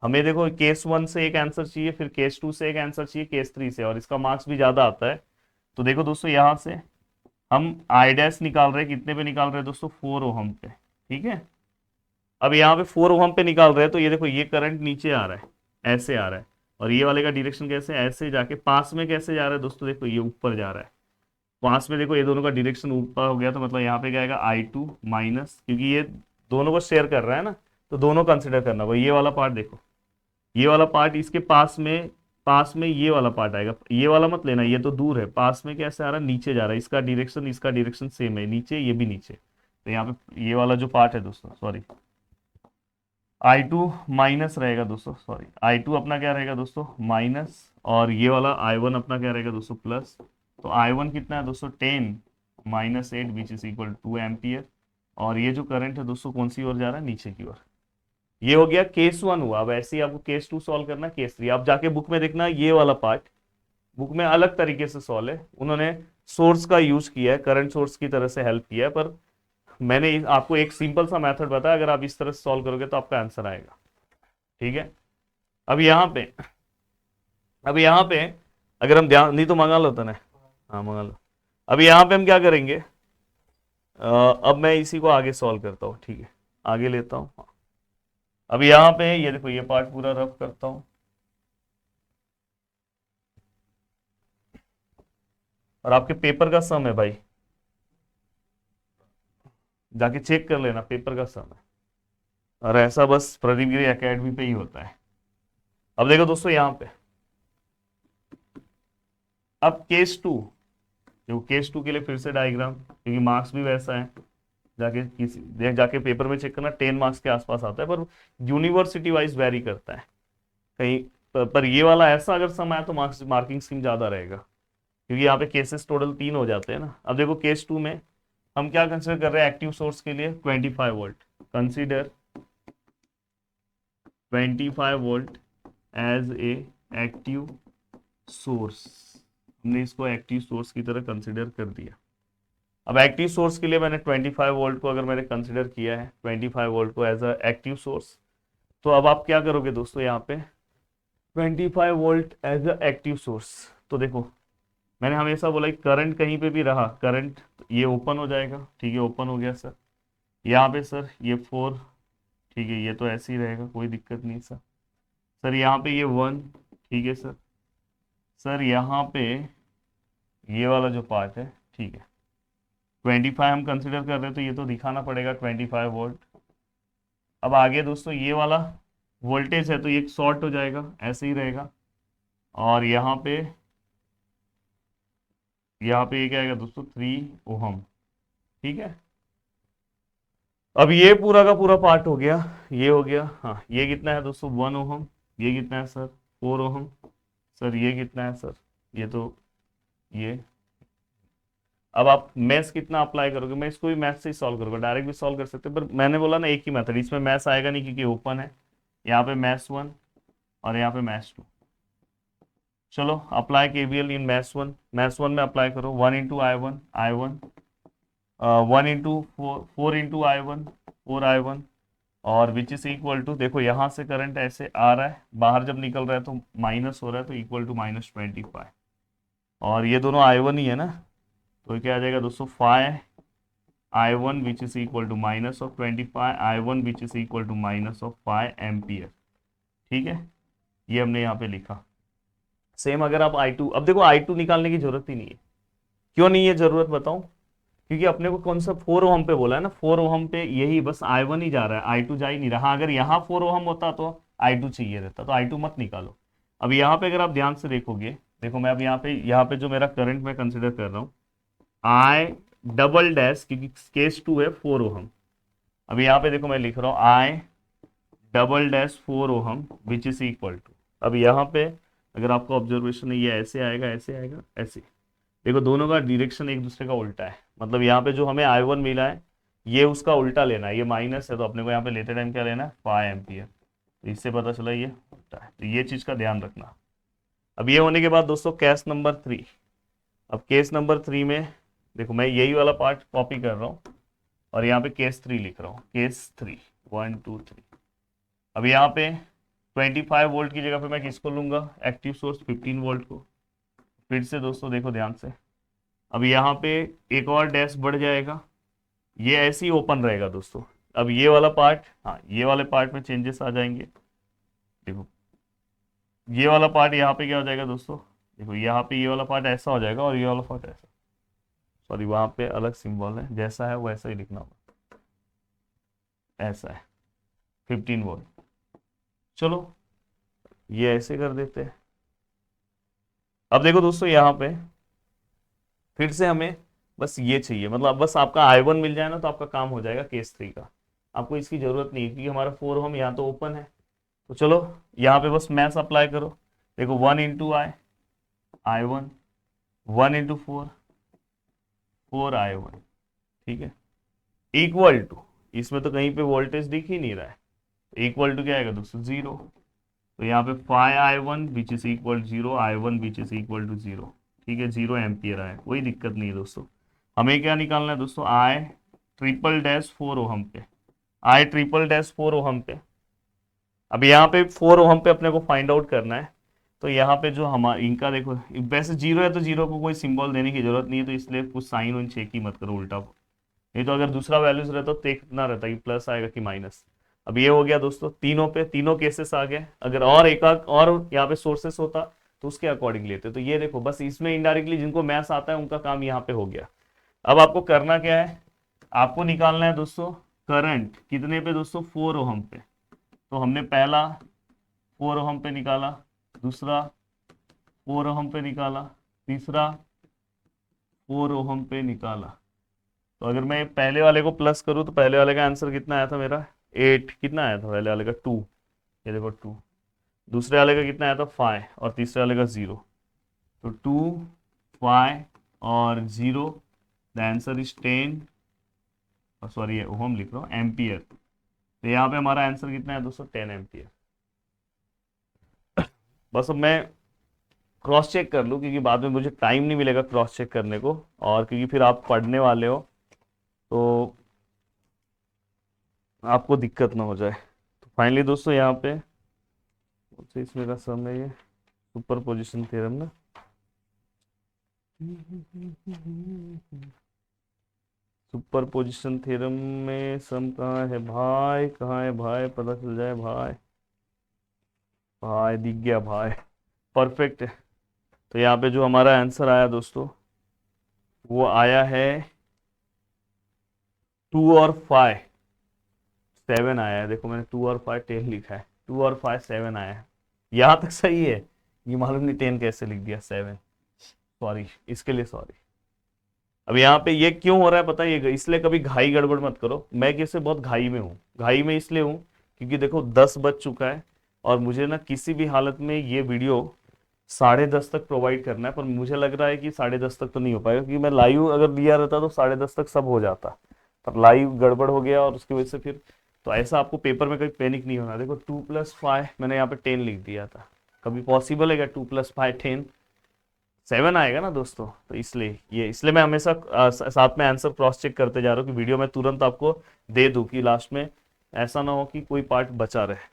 हमें देखो केस 1 से एक आंसर चाहिए, फिर केस 2 से एक आंसर चाहिए, केस 3 से, और इसका मार्क्स भी ज्यादा आता है। तो देखो दोस्तों यहाँ से हम I डैश निकाल रहे हैं, कितने पे निकाल रहे हैं दोस्तों, 4 ओहम पे, ठीक है। अब यहाँ पे 4 ओहम पे निकाल रहे हैं, तो ये देखो ये करंट नीचे आ रहा है, ऐसे आ रहा है, और ये वाले का डायरेक्शन कैसे, ऐसे जाके पास में कैसे जा रहा है दोस्तों, देखो ये ऊपर जा रहा है, पास में देखो ये दोनों का डायरेक्शन ऊपर हो गया, तो मतलब यहाँ पे क्या आएगा I2 माइनस, क्योंकि ये दोनों को शेयर कर रहा है ना, तो दोनों कंसिडर करना। वो ये वाला पार्ट देखो, ये वाला पार्ट इसके पास में ये वाला पार्ट आएगा, ये वाला मत लेना, ये तो दूर है, पास में कैसे आ रहा है, नीचे जा रहा है, इसका डायरेक्शन सेम है, नीचे, ये भी नीचे। तो यहाँ पे ये वाला जो पार्ट है दोस्तों, सॉरी I2 माइनस रहेगा दोस्तों, सॉरी I2 अपना क्या रहेगा दोस्तों माइनस, और ये वाला I1 अपना क्या रहेगा दोस्तों प्लस। तो I1 कितना है दोस्तों 10 minus 8 which is equal 2 ampere, और ये जो करंट है दोस्तों कौन सी ओर जा रहा है, नीचे की ओर। ये हो गया केस 1 हुआ। अब ऐसे ही आपको केस 2 सॉल्व करना, केस 3 आप जाके बुक में देखना, ये वाला पार्ट बुक में अलग तरीके से सॉल्व है, उन्होंने सोर्स का यूज किया है, करंट सोर्स की तरह से हेल्प किया है, पर मैंने आपको एक सिंपल सा मेथड बताया, अगर आप इस तरह से सॉल्व करोगे तो आपका आंसर आएगा। ठीक है, अब यहाँ पे अब यहाँ पे अगर हम ध्यान नहीं तो मंगा लो तो ना, हाँ मंगा लो। अब यहाँ पे हम क्या करेंगे, अब मैं इसी को आगे सॉल्व करता हूँ। ठीक है, आगे लेता हूँ। अब यहाँ पे ये देखो, ये पार्ट पूरा रफ करता हूँ, और आपके पेपर का सम है भाई, जाके चेक कर लेना, पेपर का सम है, और ऐसा बस प्रदीप गिरी एकेडमी पे ही होता है। अब देखो दोस्तों यहाँ पे, अब केस टू, जो केस टू के लिए फिर से डायग्राम, क्योंकि मार्क्स भी वैसा है, जाके पेपर में चेक करना, 10 मार्क्स के आसपास आता है, पर यूनिवर्सिटी वाइज वेरी करता है कहीं। पर ये वाला ऐसा अगर सम आया तो मार्किंग स्कीम ज्यादा रहेगा, क्योंकि यहाँ पे केसेस टोटल 3 हो जाते हैं ना। अब देखो केस 2 में हम क्या कंसिडर कर रहे हैं, एक्टिव सोर्स के लिए 25 volt, consider 25 volt as a active source. हमने इसको एक्टिव सोर्स की तरह कंसिडर कर दिया। अब एक्टिव सोर्स के लिए मैंने 25 वोल्ट को अगर मैंने कंसिडर किया है, 25 वोल्ट को एज अ एक्टिव सोर्स, तो अब आप क्या करोगे दोस्तों, यहाँ पे 25 volt as a active source, तो देखो मैंने हमेशा बोला कि करंट कहीं पे भी रहा, करंट ये ओपन हो जाएगा। ठीक है, ओपन हो गया सर। यहाँ पे सर ये 4, ठीक है, ये तो ऐसे ही रहेगा, कोई दिक्कत नहीं सर। सर यहाँ पे ये 1, ठीक है सर। सर यहाँ पे ये वाला जो पार्ट है, ठीक है, 25 हम कंसिडर कर रहे हैं तो ये तो दिखाना पड़ेगा 25 वोल्ट। अब आगे दोस्तों ये वाला वोल्टेज है तो ये शॉर्ट हो जाएगा, ऐसे ही रहेगा। और यहाँ पे ये क्या आएगा दोस्तों, 3 ओहम। ठीक है, अब ये पूरा का पूरा पार्ट हो गया, ये हो गया। हाँ, ये कितना है दोस्तों, 1 ओहम। ये कितना है सर, 4 ओहम। सर ये कितना है सर, ये तो ये। अब आप मैथ्स कितना अप्लाई करोगे, मैं इसको भी मैथ्स से ही सॉल्व करूंगा, डायरेक्ट भी सॉल्व कर सकते हैं, पर मैंने बोला ना एक ही मेथड, इसमें मैथ्स आएगा नहीं क्योंकि ओपन है। यहाँ पे मैथ्स 1 और यहाँ पे मैथ्स 2। चलो apply KVL in maths 1, maths 1 में अप्लाई करो, 1 into I one 1 into 4 into I one 4 I1, और विच इज इक्वल टू, देखो यहाँ से करंट ऐसे आ रहा है, बाहर जब निकल रहा है तो माइनस हो रहा है, तो इक्वल टू -25, और ये दोनों I1 ही है ना, तो क्या आ जाएगा दोस्तों, 5 I1 which is equal to -25 I1 which is equal to -5 ampere. ठीक है, ये हमने यहाँ पे लिखा। सेम अगर आप I2, अब देखो I2 निकालने की जरूरत ही नहीं है। क्यों नहीं है जरूरत बताऊं, क्योंकि अपने को कौन सा 4 ओहम पे बोला है ना, 4 ओहम पे यही बस I1 ही जा रहा है, I2 जा ही नहीं रहा। अगर यहाँ 4 ओहम होता तो I2 चाहिए रहता, तो I2 मत निकालो। अब यहाँ पे अगर आप ध्यान से देखोगे, देखो मैं अब यहाँ पे जो मेरा करंट मैं कंसिडर कर रहा हूँ, I डबल डैश, क्योंकि केस 2 है 4 ओहम। अब यहाँ पे देखो मैं लिख रहा हूँ I double dash 4 ohm which is equal to, अब यहाँ पे अगर आपको ऑब्जर्वेशन है, ये ऐसे आएगा, ऐसे आएगा, ऐसे। देखो दोनों का डायरेक्शन एक दूसरे का उल्टा है, मतलब यहाँ पे जो हमें I1 मिला है ये उसका उल्टा लेना है, ये माइनस है तो अपने को यहाँ पे लेते टाइम क्या लेना है, 5 एम्पियर। तो इससे पता चला ये उल्टा है, तो ये चीज का ध्यान रखना। अब ये होने के बाद दोस्तों केस नंबर 3, अब केस नंबर 3 में देखो मैं यही वाला पार्ट कॉपी कर रहा हूँ, और यहाँ पे केस 3 लिख रहा हूँ, केस 3 1 2 3। अब यहाँ पे 25 वोल्ट की जगह पे मैं किसको लूंगा, एक्टिव सोर्स 15 वोल्ट को। फिर से दोस्तों देखो ध्यान से, अब यहाँ पे एक और डैश बढ़ जाएगा, ये ऐसे ही ओपन रहेगा दोस्तों। अब ये वाला पार्ट, हाँ ये वाले पार्ट में चेंजेस आ जाएंगे। देखो ये वाला पार्ट यहाँ पे क्या हो जाएगा दोस्तों, देखो यहाँ पे ये वाला पार्ट ऐसा हो जाएगा और ये वाला पार्ट ऐसा, सॉरी वहां पे अलग सिंबल है, जैसा है वैसा ही लिखना होगा, ऐसा है 15 वोल्ट। चलो ये ऐसे कर देते हैं। अब देखो दोस्तों यहाँ पे फिर से हमें बस ये चाहिए, मतलब बस आपका I1 मिल जाए ना तो आपका काम हो जाएगा केस 3 का। आपको इसकी जरूरत नहीं है क्योंकि हमारा 4 ओहम यहाँ तो ओपन है। तो चलो यहाँ पे बस मैथ्स अप्लाई करो, देखो 1 इंटू I1 1 इंटू 4 I1, ठीक है, इक्वल टू, इसमें तो कहीं पे वोल्टेज दिख ही नहीं रहा है, इक्वल टू क्या आएगा दोस्तों, 0। तो यहाँ पे 5 I1 which is equal 0, I1 which is equal to 0। ठीक है, 0 एम्पियर आया, कोई दिक्कत नहीं है दोस्तों। हमें क्या निकालना है दोस्तों, आई ट्रिपल डैश 4 ओहम पे, आई ट्रिपल डैश 4 ओहम पे। अब यहाँ पे 4 ओहम पे अपने को फाइंड आउट करना है। तो यहाँ पे जो हमारा इनका देखो, वैसे 0 है तो 0 को कोई सिंबल देने की जरूरत नहीं है, तो इसलिए कुछ साइन उन चेक ही मत करो उल्टा। नहीं तो अगर दूसरा वैल्यूज रहता तो देखना रहता कि प्लस आएगा कि माइनस। अब ये हो गया दोस्तों, तीनों पे तीनों केसेस आ गए। अगर और एक आध और यहाँ पे सोर्सेस होता तो उसके अकॉर्डिंग लेते। तो ये देखो, बस इसमें इनडायरेक्टली जिनको मैथ्स आता है उनका काम यहाँ पे हो गया। अब आपको करना क्या है, आपको निकालना है दोस्तों करंट कितने पे दोस्तों, 4 ओहम पे। तो हमने पहला 4 ओहम पे निकाला, दूसरा 4 ओहम पे निकाला, तीसरा 4 ओहम पे निकाला। तो अगर मैं पहले वाले को प्लस करूं तो पहले वाले का आंसर कितना आया था मेरा, 8। कितना आया था पहले वाले का, 2। ये देखो 2। दूसरे वाले का कितना आया था, 5। और तीसरे वाले का 0। तो 2, 5 और 0, द आंसर इज 10। सॉरी, ये ओहम लिख रहा हूँ, एम्पियर। तो यहाँ पे हमारा आंसर कितना है दोस्तों, 10 एम्पियर। बस अब मैं क्रॉस चेक कर लूँ, क्योंकि बाद में मुझे टाइम नहीं मिलेगा क्रॉस चेक करने को, और क्योंकि फिर आप पढ़ने वाले हो तो आपको दिक्कत ना हो जाए। तो फाइनली दोस्तों यहाँ पे इसमें का सम है, ये सुपर पोजिशन थ्योरम ना। सुपर पोजिशन थ्योरम में सम कहाँ है भाई, कहाँ है भाई, पता चल जाए भाई। भाई दिख गया भाई, परफेक्ट है। तो यहाँ पे जो हमारा आंसर आया दोस्तों, वो आया है 2 और 5 7 आया है। देखो मैंने 2 और 5 10 लिखा है, 2 और 5 7 आया है। यहाँ तक सही है, ये मालूम नहीं 10 कैसे लिख दिया 7। सॉरी, इसके लिए सॉरी। अब यहाँ पे ये क्यों हो रहा है पता है, ये इसलिए कभी घाई गड़बड़ मत करो। मैं कैसे बहुत घाई में हूँ, घाई में इसलिए हूँ क्योंकि देखो 10 बज चुका है, और मुझे ना किसी भी हालत में ये वीडियो 10:30 तक प्रोवाइड करना है। पर मुझे लग रहा है कि 10:30 तक तो नहीं हो पाएगा, क्योंकि मैं लाइव अगर लिया रहता तो 10:30 तक सब हो जाता। पर लाइव गड़बड़ हो गया, और उसकी वजह से फिर तो ऐसा आपको पेपर में कभी पैनिक नहीं होना। देखो 2+5 मैंने यहाँ पे 10 लिख दिया था, कभी पॉसिबल है क्या 2+5 10 7 आएगा ना दोस्तों। तो इसलिए मैं हमेशा साथ में आंसर क्रॉस चेक करते जा रहा हूँ कि वीडियो में तुरंत आपको दे दूं, कि लास्ट में ऐसा ना हो कि कोई पार्ट बचा रहे।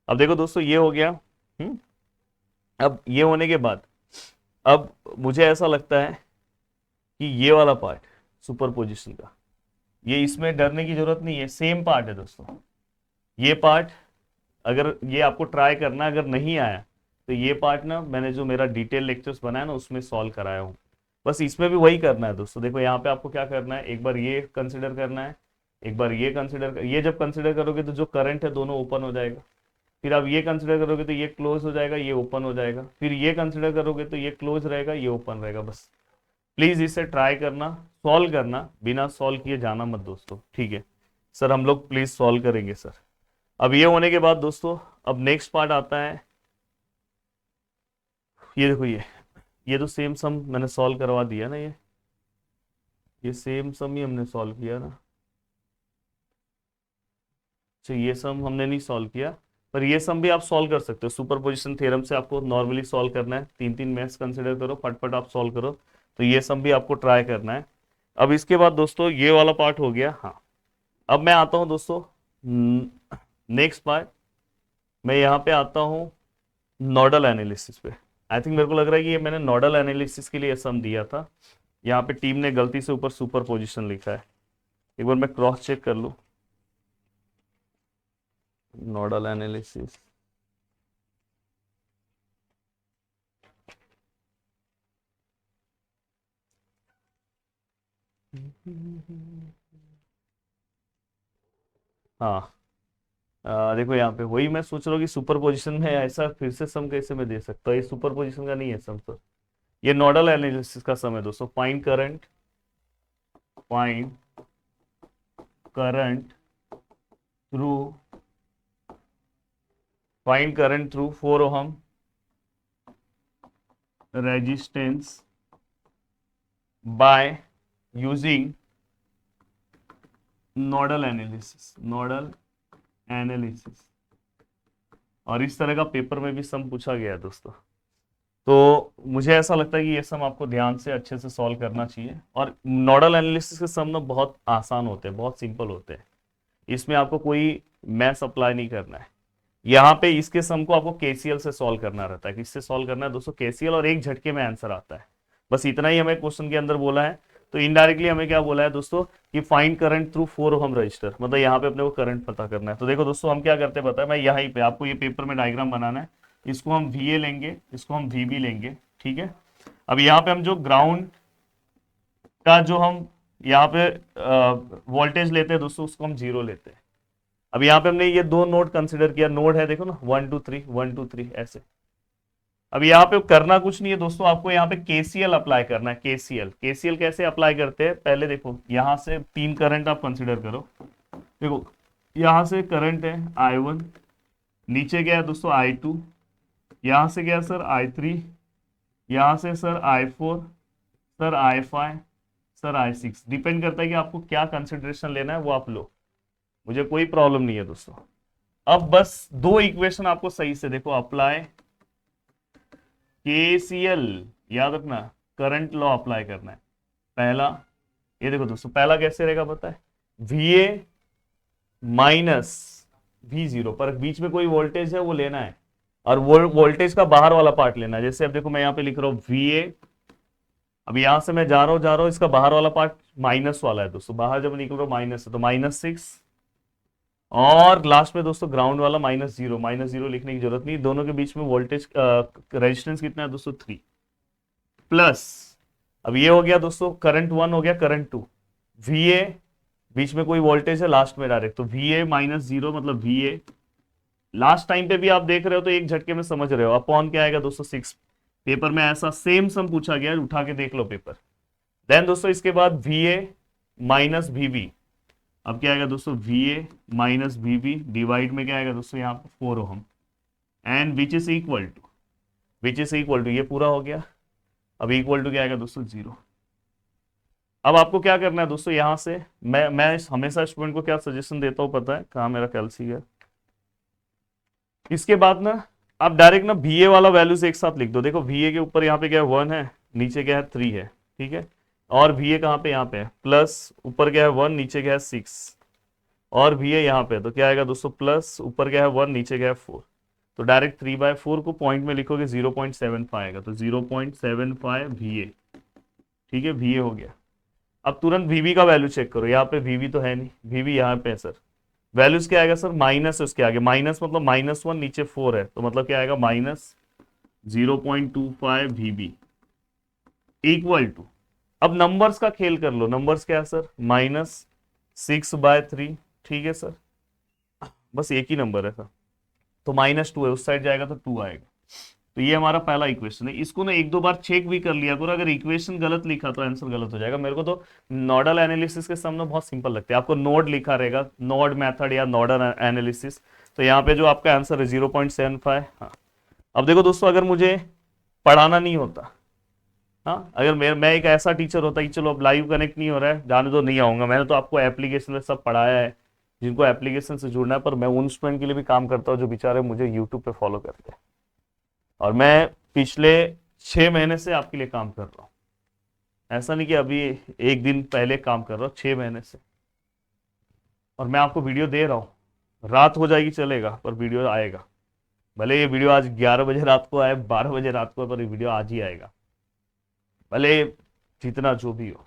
अब देखो दोस्तों, ये हो गया। अब ये होने के बाद अब मुझे ऐसा लगता है कि ये वाला पार्ट सुपर पोजिशन का, ये इसमें डरने की जरूरत नहीं है, सेम पार्ट है दोस्तों। ये पार्ट अगर ये आपको ट्राई करना, अगर नहीं आया तो ये पार्ट ना मैंने जो मेरा डिटेल लेक्चर्स बनाया ना उसमें सॉल्व कराया हूँ। बस इसमें भी वही करना है दोस्तों। देखो यहाँ पे आपको क्या करना है, एक बार ये कंसिडर करना है, एक बार ये कंसिडर, ये जब कंसिडर करोगे तो जो करंट है दोनों ओपन हो जाएगा। फिर आप ये कंसिडर करोगे तो ये क्लोज हो जाएगा, ये ओपन हो जाएगा। फिर ये कंसिडर करोगे तो ये क्लोज रहेगा, ये ओपन रहेगा। बस प्लीज इसे ट्राई करना, सॉल्व करना, बिना सॉल्व किए जाना मत दोस्तों, ठीक है। सर हम लोग प्लीज सॉल्व करेंगे सर। अब ये होने के बाद दोस्तों, अब नेक्स्ट पार्ट आता है। ये देखो, ये तो सेम सम मैंने सॉल्व करवा दिया ना, ये सेम सम ही हमने सॉल्व किया ना। अच्छा, ये सम हमने नहीं सॉल्व किया, पर ये सम भी आप सॉल्व कर सकते हो। सुपर पोजिशन थ्योरम से आपको नॉर्मली सॉल्व करना है, 3 3 मैथ्स कंसिडर करो, फटफट आप सॉल्व करो। तो ये सम भी आपको ट्राई करना है। अब इसके बाद दोस्तों ये वाला पार्ट हो गया। हाँ, अब मैं आता हूँ दोस्तों नेक्स्ट पार्ट। मैं यहाँ पे आता हूँ नोडल एनालिसिस पे। आई थिंक मेरे को लग रहा है कि ये मैंने नोडल एनालिसिस के लिए सम दिया था। यहाँ पे टीम ने गलती से ऊपर सुपर पोजिशन लिखा है, एक बार मैं क्रॉस चेक कर लूँ। नोडल एनालिसिस, हाँ। देखो यहाँ पे वही मैं सोच रहा हूँ कि सुपर पोजिशन में ऐसा फिर से सम कैसे मैं दे सकता हूँ, ये सुपर पोजिशन का नहीं है सम सर, ये नोडल एनालिसिस का सम है दोस्तों। Find current through find current through 4 ohm resistance by using nodal analysis. और इस तरह का पेपर में भी सम पूछा गया दोस्तों। तो मुझे ऐसा लगता है कि ये सम आपको ध्यान से अच्छे से सॉल्व करना चाहिए। और नोडल एनालिसिस के सम ना बहुत आसान होते हैं, बहुत सिंपल होते हैं, इसमें आपको कोई मैथ्स अप्लाई नहीं करना है। यहाँ पे इसके सम को आपको केसीएल से सॉल्व करना रहता है। किससे सॉल्व करना है दोस्तों? केसीएल, और एक झटके में आंसर आता है। बस इतना ही हमें क्वेश्चन के अंदर बोला है। तो इनडायरेक्टली हमें क्या बोला है दोस्तों कि find current through 4 ohm register, मतलब यहाँ पे अपने को करंट पता करना है। तो देखो दोस्तों हम क्या करते हैं पता है, मैं यहाँ पे आपको ये पेपर में डायग्राम बनाना है। इसको हम VA लेंगे, इसको हम VB लेंगे, ठीक है। अब यहाँ पे हम जो ग्राउंड का जो हम यहाँ पे वोल्टेज लेते हैं दोस्तों, उसको हम 0 लेते हैं। अब यहाँ पे हमने ये दो नोड कंसिडर किया, नोड है देखो ना 1 2 3 1 2 3 ऐसे। अब यहाँ पे करना कुछ नहीं है दोस्तों, आपको यहाँ पे केसीएल अप्लाई करना है। केसीएल केसीएल कैसे अप्लाई करते हैं, पहले देखो यहाँ से 3 करंट आप कंसिडर करो। देखो यहाँ से करंट है I1, नीचे गया दोस्तों I2, यहाँ से गया सर I3, यहाँ से sir I4, sir I5, sir I6। Depend करता है कि आपको क्या कंसिडरेशन लेना है वो आप लो, मुझे कोई प्रॉब्लम नहीं है दोस्तों। अब बस दो इक्वेशन आपको सही से देखो, अप्लाई केसीएल, याद रखना करंट लॉ अप्लाई करना है। पहला ये देखो दोस्तों, पहला कैसे रहेगा पता है, VA माइनस V0, पर बीच में कोई वोल्टेज है वो लेना है, और वो वोल्टेज का बाहर वाला पार्ट लेना है। जैसे अब देखो मैं यहाँ पे लिख रहा हूँ VA, अब यहां से मैं जा रहा हूं, इसका बाहर वाला पार्ट माइनस वाला है दोस्तों, बाहर जब निकल रहा हूं माइनस है तो -6, और लास्ट में दोस्तों ग्राउंड वाला -0। -0 लिखने की जरूरत नहीं, दोनों के बीच में वोल्टेज रेजिस्टेंस कितना है दोस्तों 3 प्लस। अब ये हो गया दोस्तों करंट 1, हो गया करंट 2, VA बीच में कोई वोल्टेज है लास्ट में डायरेक्ट, तो VA -0 मतलब VA। लास्ट टाइम पे भी आप देख रहे हो तो एक झटके में समझ रहे हो, अपॉन क्या आएगा दोस्तों 6। पेपर में ऐसा सेम सम पूछा गया, उठा के देख लो पेपर। देन दोस्तों इसके बाद VA माइनस VB, अब क्या आएगा दोस्तों VA माइनस VB डिवाइड में क्या आएगा दोस्तों यहाँ पे 4 ohm, and which is equal to ये पूरा हो गया। अब इक्वल टू क्या आएगा दोस्तों 0। अब आपको क्या करना है दोस्तों, यहां से मैं हमेशा स्टूडेंट को क्या सजेशन देता हूं पता है, कहाँ मेरा कैलसी है, इसके बाद ना आप डायरेक्ट ना VA वाला वैल्यूज एक साथ लिख दो। देखो VA के ऊपर यहाँ पे क्या है 1 है, नीचे क्या है 3 है, ठीक है। और VA कहाँ पे, यहाँ पे है प्लस, ऊपर क्या है 1 नीचे क्या है 6, और VA यहाँ पे, तो क्या आएगा दोस्तों प्लस, ऊपर क्या है 1 नीचे क्या है 4, तो डायरेक्ट 3/4 को पॉइंट में लिखोगे 0.75 आएगा, तो 0.75 VA, ठीक है। VA हो गया। अब तुरंत VB का वैल्यू चेक करो, यहाँ पे VB तो है नहीं, VB यहाँ पे है सर, वैल्यूज क्या आएगा सर माइनस है उसके आगे, माइनस मतलब -1 नीचे 4 है, तो मतलब क्या आएगा -0.25 VB इक्वल टू। अब नंबर्स का खेल कर लो, नंबर्स क्या है सर -6/3, ठीक है सर, बस एक ही नंबर है सर, तो -2 है, उस साइड जाएगा तो 2 आएगा। तो ये हमारा पहला इक्वेशन है। इसको ना एक दो बार चेक भी कर लिया करो, अगर इक्वेशन गलत लिखा तो आंसर गलत हो जाएगा। मेरे को तो नोडल एनालिसिस के सामने बहुत सिंपल लगते हैं, आपको नोड लिखा रहेगा, नोड मेथड या नोडल एनालिसिस, तो यहाँ पे जो आपका आंसर है 0.75। हाँ अब देखो दोस्तों, अगर मुझे पढ़ाना नहीं होता, हाँ अगर मैं एक ऐसा टीचर होता कि चलो अब लाइव कनेक्ट नहीं हो रहा है, जाने दो नहीं आऊंगा, मैंने तो आपको एप्लीकेशन में सब पढ़ाया है, जिनको एप्लीकेशन से जुड़ना है, पर मैं उन स्टूडेंट के लिए भी काम करता हूँ जो बेचारे मुझे यूट्यूब पे फॉलो करते हैं, और मैं पिछले 6 महीने से आपके लिए काम कर रहा हूँ। ऐसा नहीं कि अभी एक दिन पहले काम कर रहा हूँ, 6 महीने से, और मैं आपको वीडियो दे रहा हूँ। रात हो जाएगी चलेगा, पर वीडियो आएगा, भले ये वीडियो आज 11 बजे रात को आए, 12 बजे रात को, पर ये वीडियो आज ही आएगा, भले जितना जो भी हो,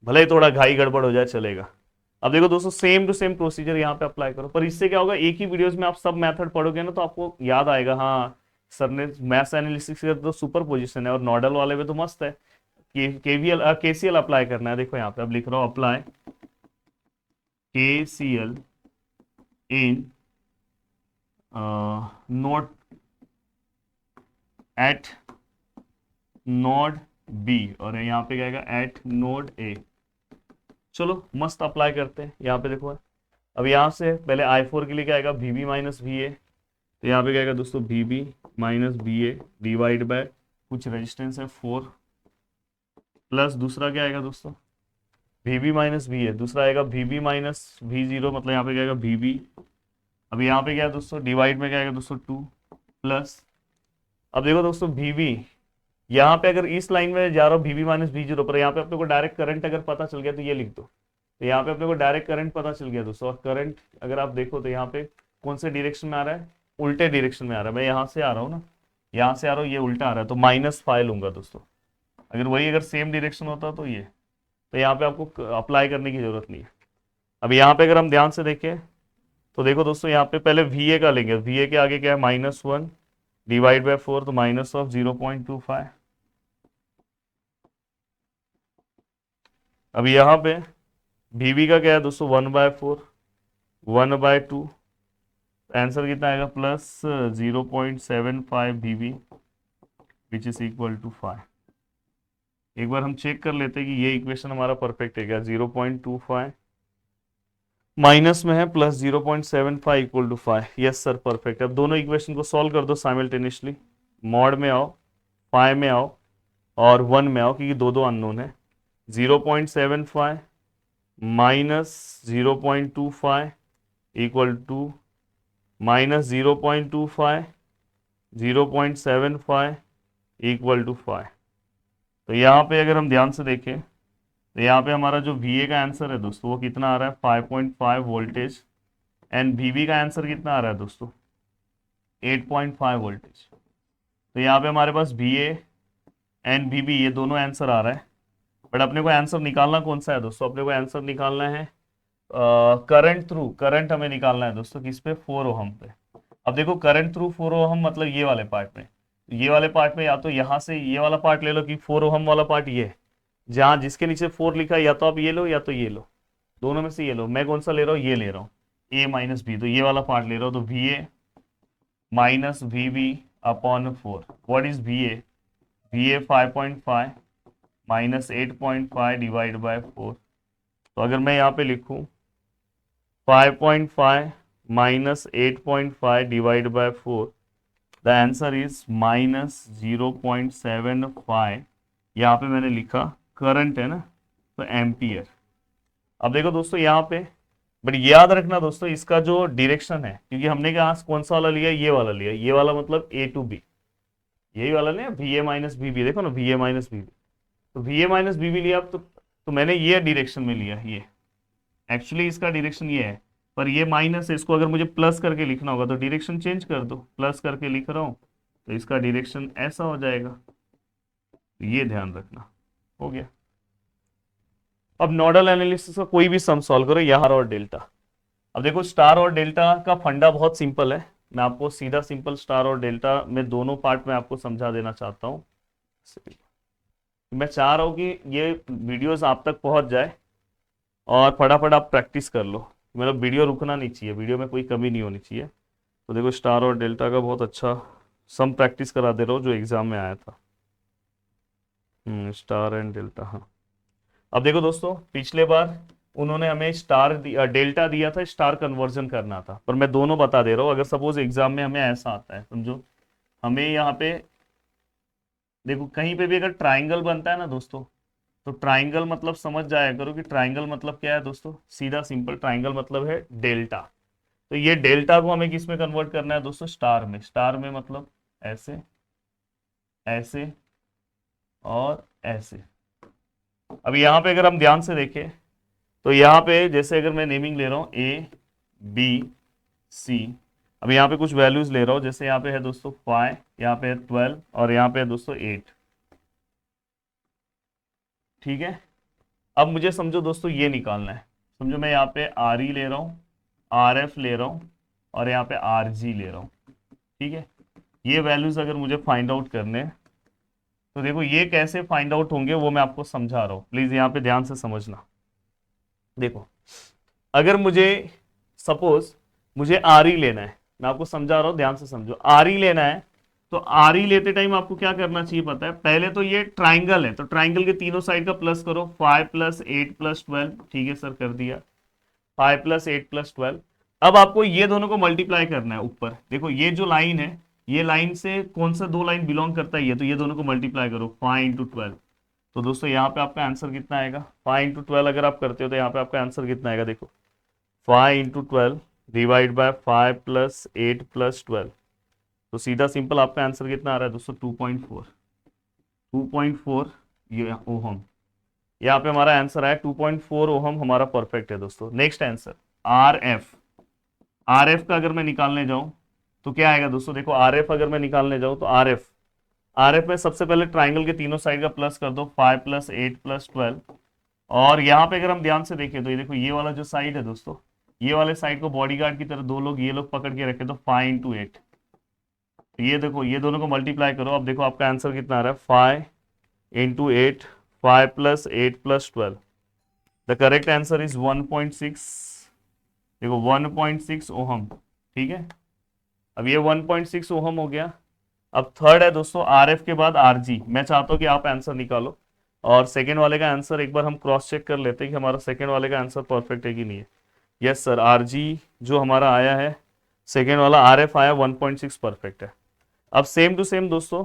भले ही थोड़ा घाई गड़बड़ हो जाए चलेगा। अब देखो दोस्तों सेम टू सेम प्रोसीजर यहाँ पे अप्लाई करो, पर इससे क्या होगा, एक ही वीडियोस में आप सब मेथड पढ़ोगे ना तो आपको याद आएगा, हाँ सर ने मैथ्स एनालिसिस का तो सुपर पोजीशन है, और नोडल वाले में तो मस्त है, केसीएल अप्लाई करना है। देखो यहाँ पे अब लिख रहा हूँ apply KCL in node at node B, और यहाँ पे क्या आएगा एट नोड ए। चलो मस्त अप्लाई करते हैं। यहाँ पे देखो अब यहाँ से पहले I4 के लिए क्या आएगा VB माइनस VA, तो यहाँ पे क्या आएगा दोस्तों VB minus VA divide by कुछ रेजिस्टेंस है 4, प्लस दूसरा क्या आएगा दोस्तों VB माइनस VA, दूसरा आएगा VB माइनस V0, मतलब यहाँ पे क्या आएगा VB। अब यहाँ पे क्या है दोस्तों डिवाइड में क्या आएगा दोस्तों 2, प्लस अब देखो दोस्तों VB, यहाँ पे अगर इस लाइन में जा रहा हूँ VB माइनस V0 पर, यहाँ पे अपने को डायरेक्ट करंट अगर पता चल गया तो ये लिख दो। तो यहाँ पे अपने को डायरेक्ट करंट पता चल गया दोस्तों, और करंट अगर आप देखो तो यहाँ पे कौन से डायरेक्शन में आ रहा है, उल्टे डायरेक्शन में आ रहा है। मैं यहाँ से आ रहा हूँ ना, यहाँ से आ रहा हूँ, ये उल्टा आ रहा है, तो -5 लूंगा दोस्तों। अगर वही अगर सेम डायरेक्शन होता तो ये, तो यहाँ पे आपको अप्लाई करने की जरूरत नहीं है। अब यहाँ पे अगर हम ध्यान से देखें तो देखो दोस्तों, यहाँ पे पहले VA का लेंगे, VA के आगे क्या है -1 डिवाइड बाय 4, तो -0.25। अब यहाँ पे VB का क्या है दोस्तों 1/4, 1/2, आंसर कितना आएगा +0.75 VB which is equal to 5। एक बार हम चेक कर लेते हैं कि ये इक्वेशन हमारा परफेक्ट है क्या। 0.25 माइनस में है +0.75 equal to 5। Yes sir perfect. अब दोनों इक्वेशन को सॉल्व कर दो साइमल्टेनियसली। मॉड में आओ, फाइव में आओ और 1 में आओ, क्योंकि दो दो अननोन है। 0.75 minus 0.25 equal to -0.25 0.75 equal to 5। तो यहाँ पे अगर हम ध्यान से देखें तो यहाँ पे हमारा जो VA का आंसर है दोस्तों वो कितना आ रहा है 5.5 वोल्टेज, एंड VB का आंसर कितना आ रहा है दोस्तों 8.5 वोल्टेज। तो यहाँ पे हमारे पास VA एंड VB ये दोनों आंसर आ रहा है, बट अपने को आंसर निकालना कौन सा है दोस्तों, अपने को आंसर निकालना है करंट थ्रू, करंट हमें निकालना है दोस्तों किस पे 4 ओहम पे। अब देखो करंट थ्रू 4 ओहम मतलब ये वाले पार्ट में, ये वाले पार्ट में या तो यहाँ से ये वाला पार्ट ले लो कि 4 ओहम वाला पार्ट ये है, जहाँ जिसके नीचे 4 लिखा है, या तो आप ये लो या तो ये लो, दोनों में से ये लो। मैं कौन सा ले रहा हूँ, ये ले रहा हूँ A माइनस B, तो ये वाला पार्ट ले रहा हूँ। तो VA minus VB upon 4, what is VA, VA 5.5 minus 8.5 divide by 4। तो अगर मैं यहाँ पे लिखूँ 5.5 minus 8.5 divide by 4, the answer is -0.75। यहाँ पे मैंने लिखा करंट है ना, तो एम्पियर। अब देखो दोस्तों यहाँ पे, बट याद रखना दोस्तों इसका जो डायरेक्शन है, क्योंकि हमने क्या कौन सा वाला लिया, ये वाला लिया, ये वाला मतलब A to B, यही वाला लिया VA माइनस BB, देखो ना VA माइनस BB, तो VA माइनस BB लिया। तो मैंने ये डायरेक्शन में लिया, ये एक्चुअली इसका डायरेक्शन ये है, पर ये माइनस है, इसको अगर मुझे प्लस करके लिखना होगा तो डायरेक्शन चेंज कर दो, प्लस करके लिख रहा हूँ तो इसका डायरेक्शन ऐसा हो जाएगा। तो ये ध्यान रखना, हो गया। अब नोडल एनालिसिस का कोई भी सम सॉल्व करो, स्टार और डेल्टा। अब देखो स्टार और डेल्टा का फंडा बहुत सिंपल है, मैं आपको सीधा सिंपल स्टार और डेल्टा में दोनों पार्ट में आपको समझा देना चाहता हूँ। मैं चाह रहा हूँ कि ये वीडियोस आप तक पहुंच जाए और फटाफट आप प्रैक्टिस कर लो, मतलब वीडियो रुकना नहीं चाहिए, वीडियो में कोई कमी नहीं होनी चाहिए। तो देखो स्टार और डेल्टा का बहुत अच्छा सम प्रैक्टिस करा दे रहा हूँ जो एग्जाम में आया था। स्टार एंड डेल्टा, हाँ। अब देखो दोस्तों पिछले बार उन्होंने हमें डेल्टा दिया था, स्टार कन्वर्जन करना था, पर मैं दोनों बता दे रहा हूँ। अगर सपोज एग्जाम में हमें ऐसा आता है, समझो हमें यहाँ पे देखो कहीं पे भी अगर ट्राइंगल बनता है ना दोस्तों, तो ट्राइंगल मतलब समझ जाया करो कि ट्राइंगल मतलब क्या है दोस्तों, सीधा सिंपल ट्राइंगल मतलब है डेल्टा। तो ये डेल्टा को हमें किस में कन्वर्ट करना है दोस्तों, स्टार में। स्टार में मतलब ऐसे, ऐसे और ऐसे। अब यहाँ पे अगर हम ध्यान से देखें तो यहाँ पे जैसे अगर मैं नेमिंग ले रहा हूँ ABC, अब यहाँ पे कुछ वैल्यूज ले रहा हूँ, जैसे यहाँ पे है दोस्तों 5, यहाँ पे है 12 और यहाँ पे है दोस्तों 8, ठीक है। अब मुझे समझो दोस्तों ये निकालना है, समझो मैं यहाँ पे RE ले रहा हूँ, RF ले रहा हूँ और यहाँ पे RG ले रहा हूँ, ठीक है। ये वैल्यूज अगर मुझे फाइंड आउट करने हैं तो देखो ये कैसे फाइंड आउट होंगे वो मैं आपको समझा रहा हूँ, प्लीज यहाँ पे ध्यान से समझना। देखो अगर मुझे सपोज मुझे RE लेना है, मैं आपको समझा रहा हूँ, ध्यान से समझो। RE लेना है तो RE लेते टाइम आपको क्या करना चाहिए पता है, पहले तो ये ट्राइंगल है तो ट्राइंगल के तीनों साइड का प्लस करो, 5 + 8 + 12, ठीक है सर कर दिया, 5 + 8 + 12। अब आपको ये दोनों को मल्टीप्लाई करना है ऊपर। देखो ये जो लाइन है, ये लाइन से कौन सा दो लाइन बिलोंग करता है, ये तो ये दोनों को मल्टीप्लाई करो 5 × 12। तो दोस्तों यहाँ पे आपका आंसर कितना आएगा, 5 × 12 अगर आप करते हो तो यहाँ पे आपका आंसर कितना आएगा, देखो 5 × 12 डिवाइड बाय 5 + 8 + 12, तो सीधा सिंपल आपका आंसर कितना आ रहा है दोस्तों, 2.4। 2.4 ये ओहम, यहाँ पे हमारा आंसर आया 2.4 ओहम, हमारा परफेक्ट है दोस्तों। Next answer R F. R F का अगर मैं निकालने जाऊं तो क्या आएगा दोस्तों, देखो आर एफ अगर मैं निकालने जाऊं तो आर एफ में सबसे पहले ट्राइंगल के तीनों साइड का प्लस कर दो, 5 + 8 + 12। और यहाँ पे अगर हम ध्यान से देखें तो ये देखो ये वाला जो साइड है दोस्तों, ये वाले साइड को बॉडीगार्ड की तरह दो लोग ये लोग पकड़ के रखे, तो 5 × 8। तो ये देखो ये दोनों को मल्टीप्लाई करो, अब देखो आपका आंसर कितना आ रहा है, 5 × 8, 5 + 8 + 12। The correct answer is 1.6। देखो 1.6 ओहम, ठीक है। अब ये 1.6 ओहम हो गया। अब थर्ड है दोस्तों आर एफ के बाद आर जी। मैं चाहता हूं कि आप आंसर निकालो और सेकेंड वाले का आंसर एक बार हम क्रॉस चेक कर लेते हैं कि हमारा सेकेंड वाले का आंसर परफेक्ट है कि नहीं है। यस सर, आर जी जो हमारा आया है सेकेंड वाला, आर एफ आया 1.6 परफेक्ट है। अब सेम टू सेम दोस्तों,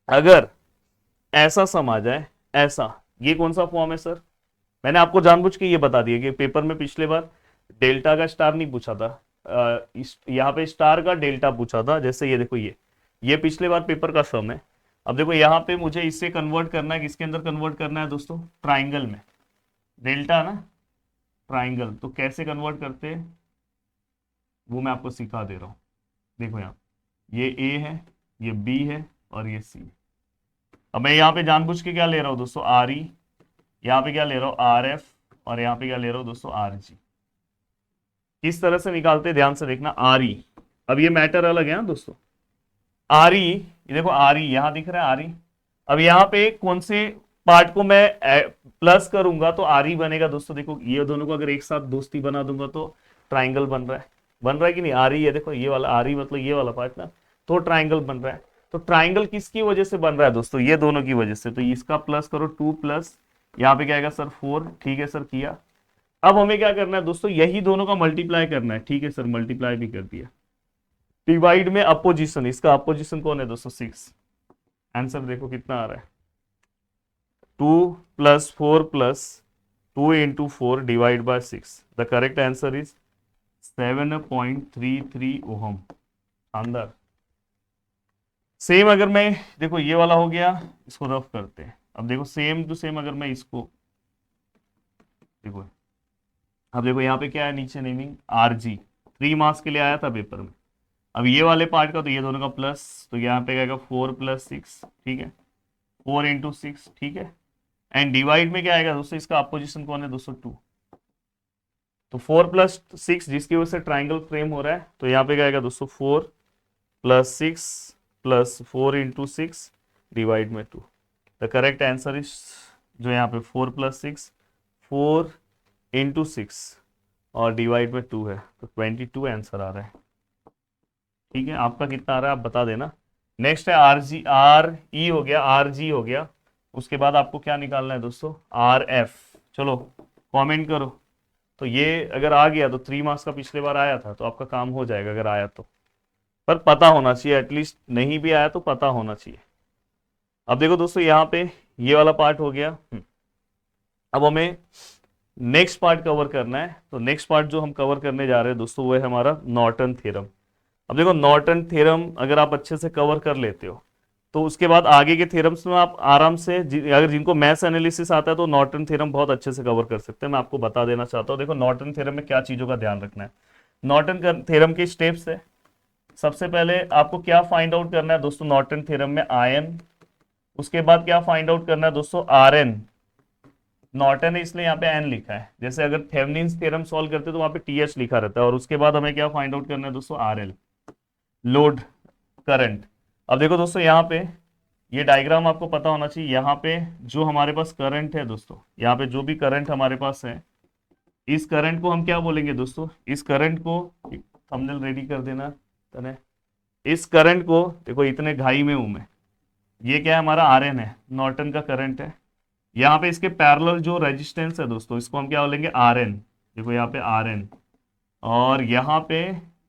अगर ऐसा सम आ जाए, ऐसा, ये कौन सा फॉर्म है सर, मैंने आपको जानबूझ के ये बता दिया कि पेपर में पिछले बार डेल्टा का स्टार नहीं पूछा था, यहाँ पे स्टार का डेल्टा पूछा था। जैसे ये देखो ये पिछले बार पेपर का सम है। अब देखो यहाँ पे मुझे इससे कन्वर्ट करना है, किसके अंदर कन्वर्ट करना है दोस्तों, ट्राइंगल में। डेल्टा ना ट्राइंगल, तो कैसे कन्वर्ट करते हैं वो मैं आपको सिखा दे रहा हूँ। देखो यहाँ ये ए है, ये बी है और ये सी। अब मैं यहाँ पे जानबूझ के क्या ले रहा हूँ दोस्तों, आर ई, यहाँ पे क्या ले रहा हूँ आर एफ, और यहाँ पे क्या ले रहा हूँ दोस्तों आर जी। किस तरह से निकालते हैं ध्यान से देखना, आर ई, अब ये मैटर अलग है ना दोस्तों। आर ई, ये देखो आर ई यहाँ दिख रहा है आर ई। अब यहाँ पे कौन से पार्ट को मैं प्लस करूंगा तो आर ई बनेगा दोस्तों। देखो ये दोनों को अगर एक साथ दोस्ती बना दूंगा तो ट्राइंगल बन रहा है कि नहीं, आर ई है देखो, ये वाला आर ई मतलब ये वाला पार्ट ना, तो ट्राइंगल बन रहा है। तो ट्राइंगल किसकी वजह से बन रहा है दोस्तों, ये दोनों की वजह से। तो इसका प्लस करो 2 प्लस, यहाँ पे क्या आएगा सर 4, ठीक है सर किया। अब हमें क्या करना है दोस्तों, यही दोनों का मल्टीप्लाई करना है, ठीक है सर मल्टीप्लाई भी कर दिया। डिवाइड में अपोजिशन, इसका अपोजिशन कौन है दोस्तों 6। आंसर देखो कितना आ रहा है, 2 + 4 + 2 × 4 divide by 6। The correct answer is 7.33 ohm. अंदर सेम अगर मैं, देखो ये वाला हो गया, इसको रफ करते हैं। अब देखो सेम टू सेम अगर मैं इसको देखो, अब देखो यहाँ पे क्या है नीचे नेमिंग, आर जी 3 मार्क्स के लिए आया था पेपर में। अब ये वाले पार्ट का तो ये दोनों का प्लस, तो यहाँ पे आएगा 4 + 6, ठीक है, 4 × 6, ठीक है। एंड डिवाइड में क्या आएगा दोस्तों, इसका अपोजिशन कौन है दोस्तों 2। तो 4 + 6 जिसकी वजह से ट्राइंगल फ्रेम हो रहा है, तो यहाँ पे क्या आएगा दोस्तों 4 + 6 + 4 × 6 डिवाइड में 2। द करेक्ट आंसर इज, जो यहाँ पे 4 + 6, 4 × 6 और डिवाइड में 2 है, तो 22 आंसर आ रहा है। ठीक है, आपका कितना आ रहा है आप बता देना। नेक्स्ट है आर जी, आर ई हो गया, आर जी हो गया। उसके बाद आपको क्या निकालना है दोस्तों, आर एफ। चलो कमेंट करो। तो ये अगर आ गया तो 3 मार्क्स का पिछले बार आया था, तो आपका काम हो जाएगा अगर आया तो, पर पता होना चाहिए एटलीस्ट, नहीं भी आया तो पता होना चाहिए। अब देखो दोस्तों यहाँ पे ये वाला पार्ट हो गया। अब हमें नेक्स्ट पार्ट कवर करना है। तो नेक्स्ट पार्ट जो हम कवर करने जा रहे हैं दोस्तों वो है हमारा नॉर्टन थ्योरम। अब देखो नॉर्टन थ्योरम अगर आप अच्छे से कवर कर लेते हो तो उसके बाद आगे के थ्योरम्स में आप आराम से, अगर जिनको मैथ्स एनालिसिस आता है तो नॉर्टन थ्योरम बहुत अच्छे से कवर कर सकते हैं। मैं आपको बता देना चाहता हूँ, देखो नॉर्टन थ्योरम में क्या चीज़ों का ध्यान रखना है। नॉर्टन थ्योरम के स्टेप्स है, सबसे पहले आपको क्या फाइंड आउट करना है दोस्तों नॉर्टन थ्योरम में, आयन। उसके बाद क्या फाइंड आउट करना है दोस्तों, आर एन। नॉर्टन है इसलिए यहाँ पे एन लिखा है, जैसे अगर थेवेनिन्स थ्योरम सॉल्व करते तो वहां पे टी एच लिखा रहता है। और उसके बाद हमें क्या फाइंड आउट करना है दोस्तों, आर एल, लोड करंट। अब देखो दोस्तों यहाँ पे ये डायग्राम आपको पता होना चाहिए। यहाँ पे जो हमारे पास करंट है दोस्तों, यहाँ पे जो भी करंट हमारे पास है, इस करंट को हम क्या बोलेंगे दोस्तों, इस करंट को, थंबनेल रेडी कर देना तने। इस करंट को देखो, इतने घाई में हूं मैं, ये क्या है हमारा आर एन है, नॉर्टन का करंट है। यहाँ पे इसके पैरेलल जो रेजिस्टेंस है दोस्तों, इसको हम क्या बोलेंगे, आर एन। देखो यहाँ पे आर एन, और यहाँ पे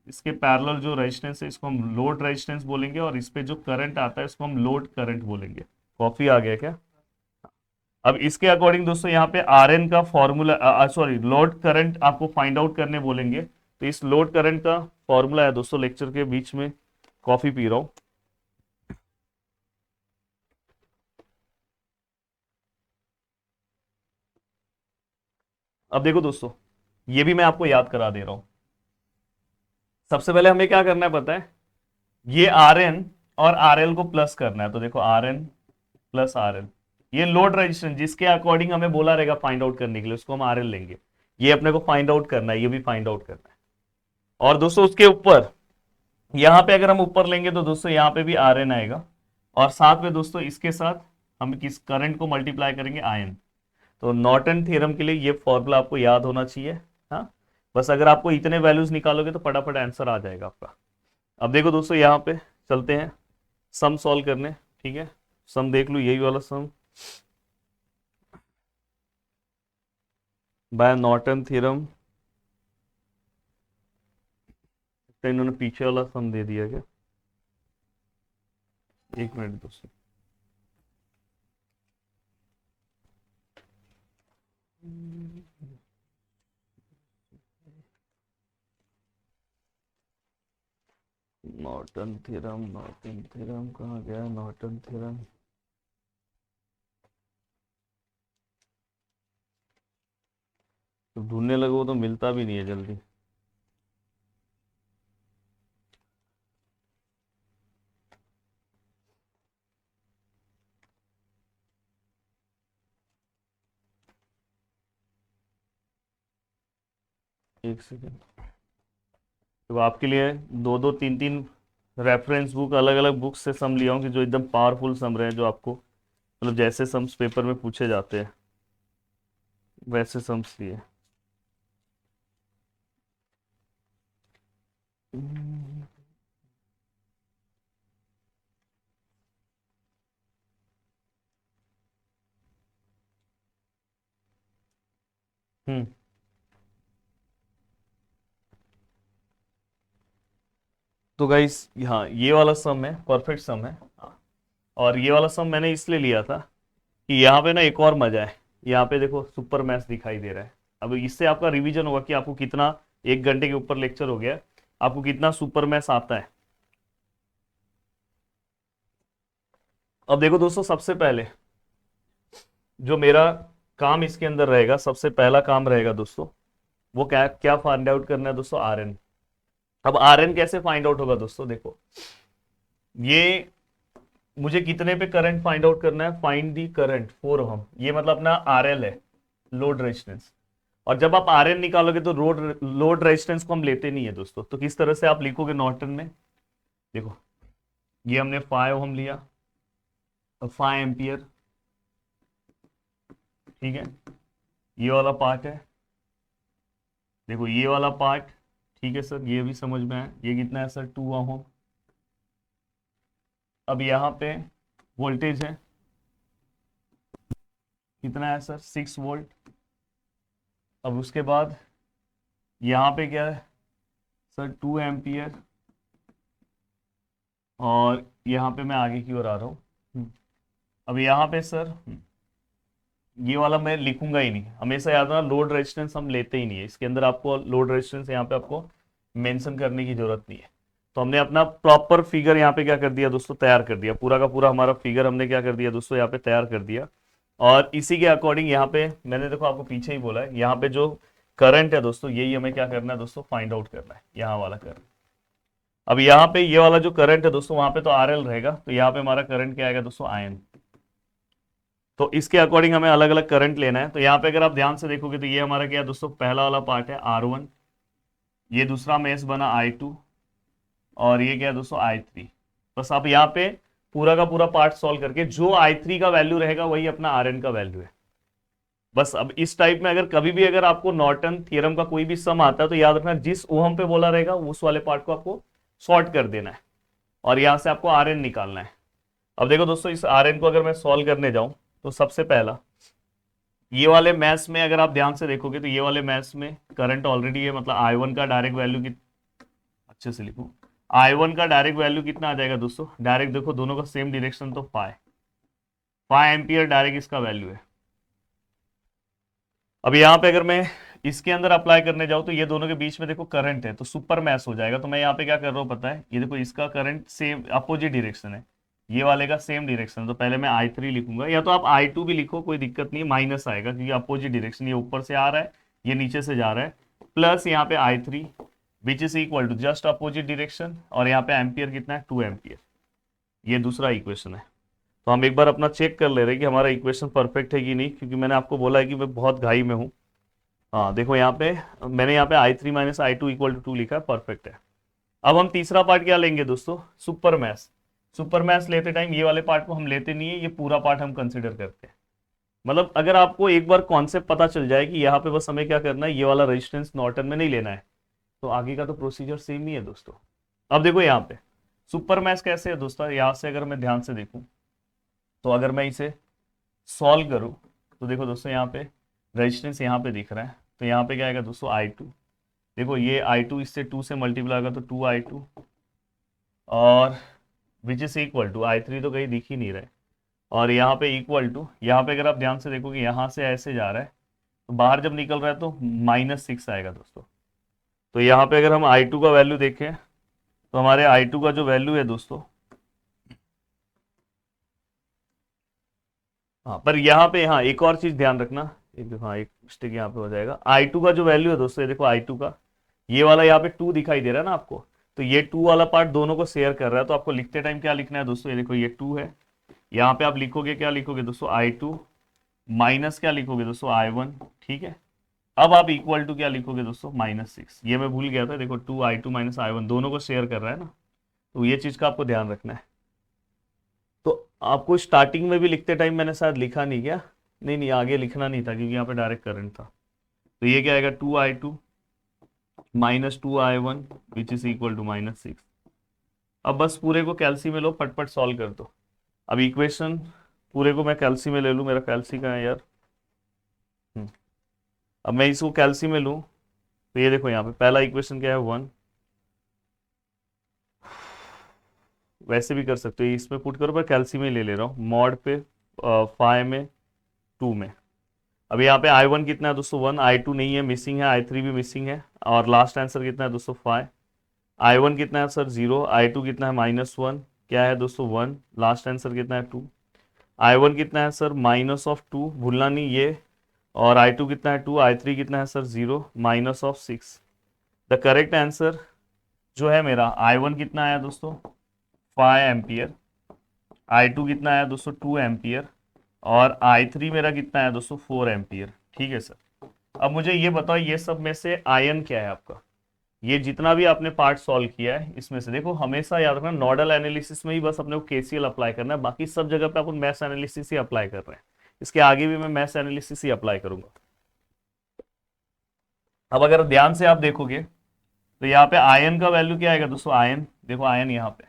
इसके पैरेलल जो रेजिस्टेंस है इसको हम लोड रेजिस्टेंस बोलेंगे, और इस पे जो करंट आता है इसको हम लोड करंट बोलेंगे। कॉफी आ गया क्या? अब इसके अकॉर्डिंग दोस्तों यहाँ पे आर एन का फॉर्मूला, सॉरी लोड करंट आपको फाइंड आउट करने बोलेंगे। तो इस लोड करंट का फॉर्मूला है दोस्तों लेक्चर के बीच में कॉफी पी रहा हूं। अब देखो दोस्तों, ये भी मैं आपको याद करा दे रहा हूं। सबसे पहले हमें क्या करना है पता है, ये आर एन और आर एल को प्लस करना है। तो देखो R N plus R L, ये लोड रेजिस्टेंस जिसके अकॉर्डिंग हमें बोला रहेगा फाइंड आउट करने के लिए, उसको हम आर एल लेंगे। ये अपने को फाइंड आउट करना है, ये भी फाइंड आउट करना है। और दोस्तों उसके ऊपर यहां पे अगर हम ऊपर लेंगे तो दोस्तों यहां पे भी आर एन आएगा, और साथ में दोस्तों इसके साथ हम किस करंट को मल्टीप्लाई करेंगे, आयन। तो नॉर्टन थ्योरम के लिए ये फॉर्मूला आपको याद होना चाहिए। हाँ, बस अगर आपको इतने वैल्यूज निकालोगे तो फटाफट आंसर आ जाएगा आपका। अब देखो दोस्तों यहाँ पे चलते हैं सम सॉल्व करने। ठीक है, सम देख लो, यही वाला सम बाय नॉर्टन थ्योरम। तो इन्होंने पीछे वाला सम दे दिया क्या, एक मिनट दोस्तों। नॉर्टन थ्योरम, नॉर्टन थ्योरम कहाँ गया, नॉर्टन थ्योरम। तो ढूंढने लगो तो मिलता भी नहीं है जल्दी। एक सेकेंड। तो आपके लिए दो दो तीन तीन रेफरेंस बुक, अलग अलग बुक से सम लिया हूँ कि जो एकदम पावरफुल सम रहे, जो आपको मतलब जैसे सम्स पेपर में पूछे जाते हैं वैसे सम्स लिए। हम्म। तो गाइस हाँ, ये वाला सम है, परफेक्ट सम है। हाँ, और ये वाला सम मैंने इसलिए लिया था कि यहाँ पे ना एक और मजा है। यहाँ पे देखो सुपर मैथ्स दिखाई दे रहा है। अब इससे आपका रिवीजन होगा कि आपको कितना, 1 घंटे के ऊपर लेक्चर हो गया, आपको कितना सुपर मैथ्स आता है। अब देखो दोस्तों, सबसे पहले जो मेरा काम इसके अंदर रहेगा, सबसे पहला काम रहेगा दोस्तों, वो क्या क्या फाइंड आउट करना है दोस्तों, आर एन। अब आर एन कैसे फाइंड आउट होगा दोस्तों, देखो ये मुझे कितने पे करंट फाइंड आउट करना है, फाइंड दी करंट 4 ओम, ये मतलब अपना आर एल है, लोड रेजिस्टेंस। और जब आप आर एन निकालोगे तो लोड रेजिस्टेंस को हम लेते नहीं है दोस्तों। तो किस तरह से आप लिखोगे नॉर्टन में, देखो ये हमने 5 ओम लिया, 5 एम्पियर। ठीक है, ये वाला पार्ट है, देखो ये वाला पार्ट। ठीक है सर, ये भी समझ में आया, ये कितना है सर, 2 ओम। अब यहाँ पे वोल्टेज है, कितना है सर, 6 वोल्ट। अब उसके बाद यहाँ पे क्या है सर, 2 एम्पियर। और यहाँ पे मैं आगे की ओर आ रहा हूँ। अब यहाँ पे सर ये वाला मैं लिखूंगा ही नहीं, हमेशा याद रखना लोड रेजिस्टेंस हम लेते ही नहीं है इसके अंदर, आपको लोड रेजिस्टेंस यहाँ पे आपको मेंशन करने की जरूरत नहीं है। तो हमने अपना प्रॉपर फिगर यहाँ पे क्या कर दिया दोस्तों, तैयार कर दिया, पूरा का पूरा हमारा फिगर हमने क्या कर दिया दोस्तों, यहाँ पे तैयार कर दिया। और इसी के अकॉर्डिंग यहाँ पे मैंने देखो आपको पीछे ही बोला है, यहाँ पे जो करंट है दोस्तों, यही हमें क्या करना है दोस्तों, फाइंड आउट करना है, यहाँ वाला करंट। अब यहाँ पे ये वाला जो करंट है दोस्तों, वहां पे तो आर एल रहेगा, तो यहाँ पे हमारा करंट क्या आएगा दोस्तों, आयन। तो इसके अकॉर्डिंग हमें अलग अलग करंट लेना है। तो यहाँ पे अगर आप ध्यान से देखोगे तो ये हमारा क्या है दोस्तों, पहला वाला पार्ट है R1, ये दूसरा मेष बना I2, और ये क्या है दोस्तों, I3। बस आप यहाँ पे पूरा का पूरा पार्ट सॉल्व करके जो I3 का वैल्यू रहेगा वही अपना RN का वैल्यू है। बस अब इस टाइप में अगर कभी भी अगर आपको नॉर्टन थ्योरम का कोई भी सम आता है तो याद रखना, जिस ओहम पे बोला रहेगा उस वाले पार्ट को आपको शॉर्ट कर देना है, और यहां से आपको RN निकालना है। अब देखो दोस्तों, इस RN को अगर मैं सॉल्व करने जाऊं तो सबसे पहला ये वाले मैथ्स में अगर आप ध्यान से देखोगे तो ये वाले मैथ्स में करंट ऑलरेडी है, मतलब I1 का डायरेक्ट वैल्यू की, अच्छे से लिखो, I1 का डायरेक्ट वैल्यू कितना आ जाएगा दोस्तों, डायरेक्ट देखो दोनों का सेम डायरेक्शन, तो 5 एम्पियर डायरेक्ट इसका वैल्यू है। अब यहाँ पे अगर मैं इसके अंदर अप्लाई करने जाओ तो ये दोनों के बीच में देखो करंट है, तो सुपर मैश हो जाएगा। तो मैं यहाँ पे क्या कर रहा हूँ पता है, ये देखो इसका करंट सेम अपोजिट डायरेक्शन है, ये वाले का सेम डायरेक्शन, तो पहले मैं I3 लिखूंगा, या तो आप I2 भी लिखो, कोई दिक्कत नहीं, माइनस आएगा क्योंकि अपोजिट डायरेक्शन, ये ऊपर से आ रहा है, ये नीचे से जा रहा है, प्लस यहाँ पे I3 which is equal to just opposite direction, और यहाँ पे एम्पियर कितना है 2 एम्पियर। ये दूसरा इक्वेशन है। तो हम एक बार अपना चेक कर ले रहे हैं कि हमारा इक्वेशन परफेक्ट है कि नहीं, क्योंकि मैंने आपको बोला है कि मैं बहुत घाई में हूँ। हाँ देखो यहाँ पे मैंने यहाँ पे I3 minus I2 equal to 2 लिखा है, परफेक्ट है। अब हम तीसरा पार्ट क्या लेंगे दोस्तों, सुपर मैश। सुपर मैश लेते टाइम ये वाले पार्ट को हम लेते नहीं है, ये पूरा पार्ट हम कंसिडर करते हैं। मतलब अगर आपको एक बार कॉन्सेप्ट पता चल जाए कि यहाँ पे बस हमें क्या करना है, ये वाला रेजिस्टेंस नॉर्टन में नहीं लेना है, तो आगे का तो प्रोसीजर सेम ही है दोस्तों। अब देखो यहाँ पे सुपर मैश कैसे है दोस्तों, यहाँ से अगर मैं ध्यान से देखूं तो अगर मैं इसे सॉल्व करूं तो देखो दोस्तों यहाँ पे रेजिस्टेंस यहाँ पे दिख रहा है, तो यहाँ पे क्या आएगा दोस्तों I2, देखो ये I2 इससे 2 से मल्टीप्लाई होगा तो 2I2, और विच इज इक्वल टू I3 तो कहीं दिख ही नहीं रहा है, और यहाँ पे इक्वल टू, यहाँ पे अगर आप ध्यान से देखोगे यहाँ से ऐसे जा रहा है, तो बाहर जब निकल रहा है तो -6 आएगा दोस्तों। तो यहाँ पे अगर हम I2 का वैल्यू देखें तो हमारे I2 का जो वैल्यू है दोस्तों, हाँ पर यहाँ पे, हाँ एक और चीज ध्यान रखना, एक हाँ एक मिस्टेक यहाँ पे हो जाएगा, I2 का जो वैल्यू है दोस्तों, ये देखो I2 का ये वाला यहाँ पे 2 दिखाई दे रहा है ना आपको, तो ये 2 वाला पार्ट दोनों को शेयर कर रहा है, तो आपको लिखते टाइम क्या लिखना है दोस्तों, ये देखो ये 2 है, यहाँ पे आप लिखोगे क्या लिखोगे दोस्तों I2 माइनस क्या लिखोगे दोस्तों I1, ठीक है। अब आप इक्वल टू क्या लिखोगे दोस्तों -6, ये मैं भूल गया था, देखो 2I2 माइनस I1 दोनों को शेयर कर रहा है ना, तो ये चीज का आपको ध्यान रखना है। तो आपको स्टार्टिंग में भी लिखते टाइम मैंने शायद लिखा नहीं क्या, नहीं आगे लिखना नहीं था क्योंकि यहाँ पे डायरेक्ट करंट था, तो ये क्या आएगा 2I2 minus 2I1 which is equal to -6। अब बस पूरे को कैल्सी में लो, फटफट सॉल्व कर दो। अब इक्वेशन पूरे को मैं कैल्सी में ले लूँ, मेरा कैल्सी का है यार, अब मैं इसको कैल्सी में लूँ तो ये देखो यहाँ पे पहला इक्वेशन क्या है 1, वैसे भी कर सकते हो, इसमें पुट करो, पर कैल्सी में ले ले रहा हूँ, मॉड पे 5 में 2 में। अब यहाँ पे I1 कितना है दोस्तों 1, I2 नहीं है, मिसिंग है, I3 भी मिसिंग है, और लास्ट आंसर कितना है दोस्तों 5। I1 कितना है सर 0, I2 कितना है -1, क्या है दोस्तों 1, लास्ट आंसर कितना है 2। I1 कितना है सर -2, भूलना नहीं ये, और I2 कितना है 2, I3 कितना है सर 0, -6। द करेक्ट आंसर जो है मेरा, I1 कितना आया दोस्तों 5 एम्पियर, I2 कितना आया दोस्तों 2 एम्पियर, और I3 मेरा कितना है दोस्तों 4 एम्पियर, ठीक है सर। अब मुझे ये बताओ ये सब में से आयन क्या है आपका, ये जितना भी आपने पार्ट सॉल्व किया है इसमें से देखो, हमेशा याद रखना नोडल एनालिसिस में ही बस अपने को KCL अप्लाई करना है, बाकी सब जगह पे अपन मैथ्स एनालिसिस ही अप्लाई कर रहे हैं, इसके आगे भी मैं मैथ्स एनालिसिस ही अप्लाई करूंगा। अब अगर ध्यान से आप देखोगे तो यहाँ पे आयन का वैल्यू क्या आएगा दोस्तों, आयन देखो, आयन यहाँ पे,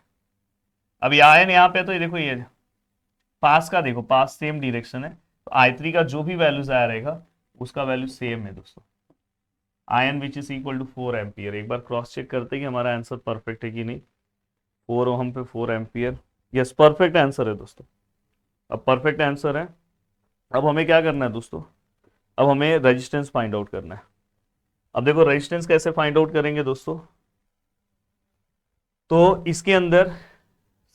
अब ये आयन यहाँ पे, तो ये देखो ये पास का देखो, पास सेम डायरेक्शन है, तो I3 का जो भी वैल्यूज आया रहेगा उसका वैल्यू सेम है दोस्तों, I N which is equal to 4 ampere. एक बार क्रॉस चेक करते हैं कि हमारा आंसर परफेक्ट है कि नहीं, 4 ओहम पे 4 एम्पियर, यस परफेक्ट आंसर है दोस्तों। अब परफेक्ट आंसर है, अब हमें क्या करना है दोस्तों, अब हमें रेजिस्टेंस फाइंड आउट करना है। अब देखो रेजिस्टेंस कैसे फाइंड आउट करेंगे दोस्तों, तो इसके अंदर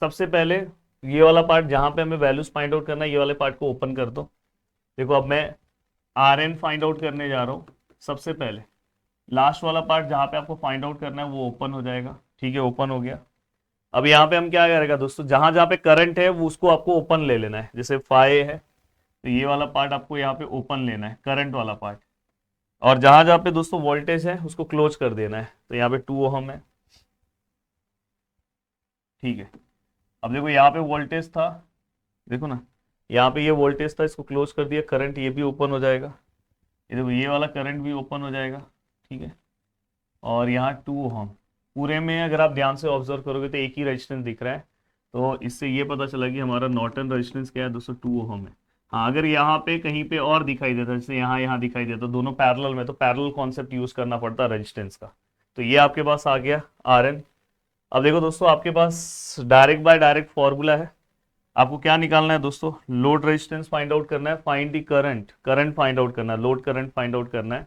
सबसे पहले ये वाला पार्ट जहां पे हमें वैल्यूज फाइंड आउट करना है, ये वाले पार्ट को ओपन कर दो। देखो अब मैं Rn फाइंड आउट करने जा रहा हूं, सबसे पहले लास्ट वाला पार्ट जहां पे आपको फाइंड आउट करना है वो ओपन हो जाएगा, ठीक है ओपन हो गया। अब यहाँ पे हम क्या करेगा दोस्तों, जहां जहां पे करंट है वो उसको आपको ओपन ले लेना है, जैसे फाई है तो ये वाला पार्ट आपको यहाँ पे ओपन लेना है, करंट वाला पार्ट, और जहां जहां पे दोस्तों वोल्टेज है उसको क्लोज कर देना है, तो यहाँ पे 2 ओहम है, ठीक है। अब देखो यहाँ पे वोल्टेज था, देखो ना यहाँ पे ये वोल्टेज था, इसको क्लोज कर दिया, करंट ये भी ओपन हो जाएगा, ये देखो ये वाला करंट भी ओपन हो जाएगा, ठीक है। और यहाँ 2 ओहम पूरे में अगर आप ध्यान से ऑब्जर्व करोगे तो एक ही रेजिस्टेंस दिख रहा है, तो इससे ये पता चला कि हमारा नॉर्टन रेजिस्टेंस क्या है दोस्तों 2 ओहम है। हाँ अगर यहाँ पे कहीं पे और दिखाई देता, जैसे यहाँ दिखाई देता, दोनों पैरेलल में, तो पैरेलल कॉन्सेप्ट यूज करना पड़ता है रेजिस्टेंस का। तो ये आपके पास आ गया Rn। अब देखो दोस्तों आपके पास डायरेक्ट बाय डायरेक्ट फॉर्मूला है, आपको क्या निकालना है दोस्तों, लोड रेजिस्टेंस फाइंड आउट करना है, find the current, current find out करना है, लोड करंट फाइंड आउट करना है।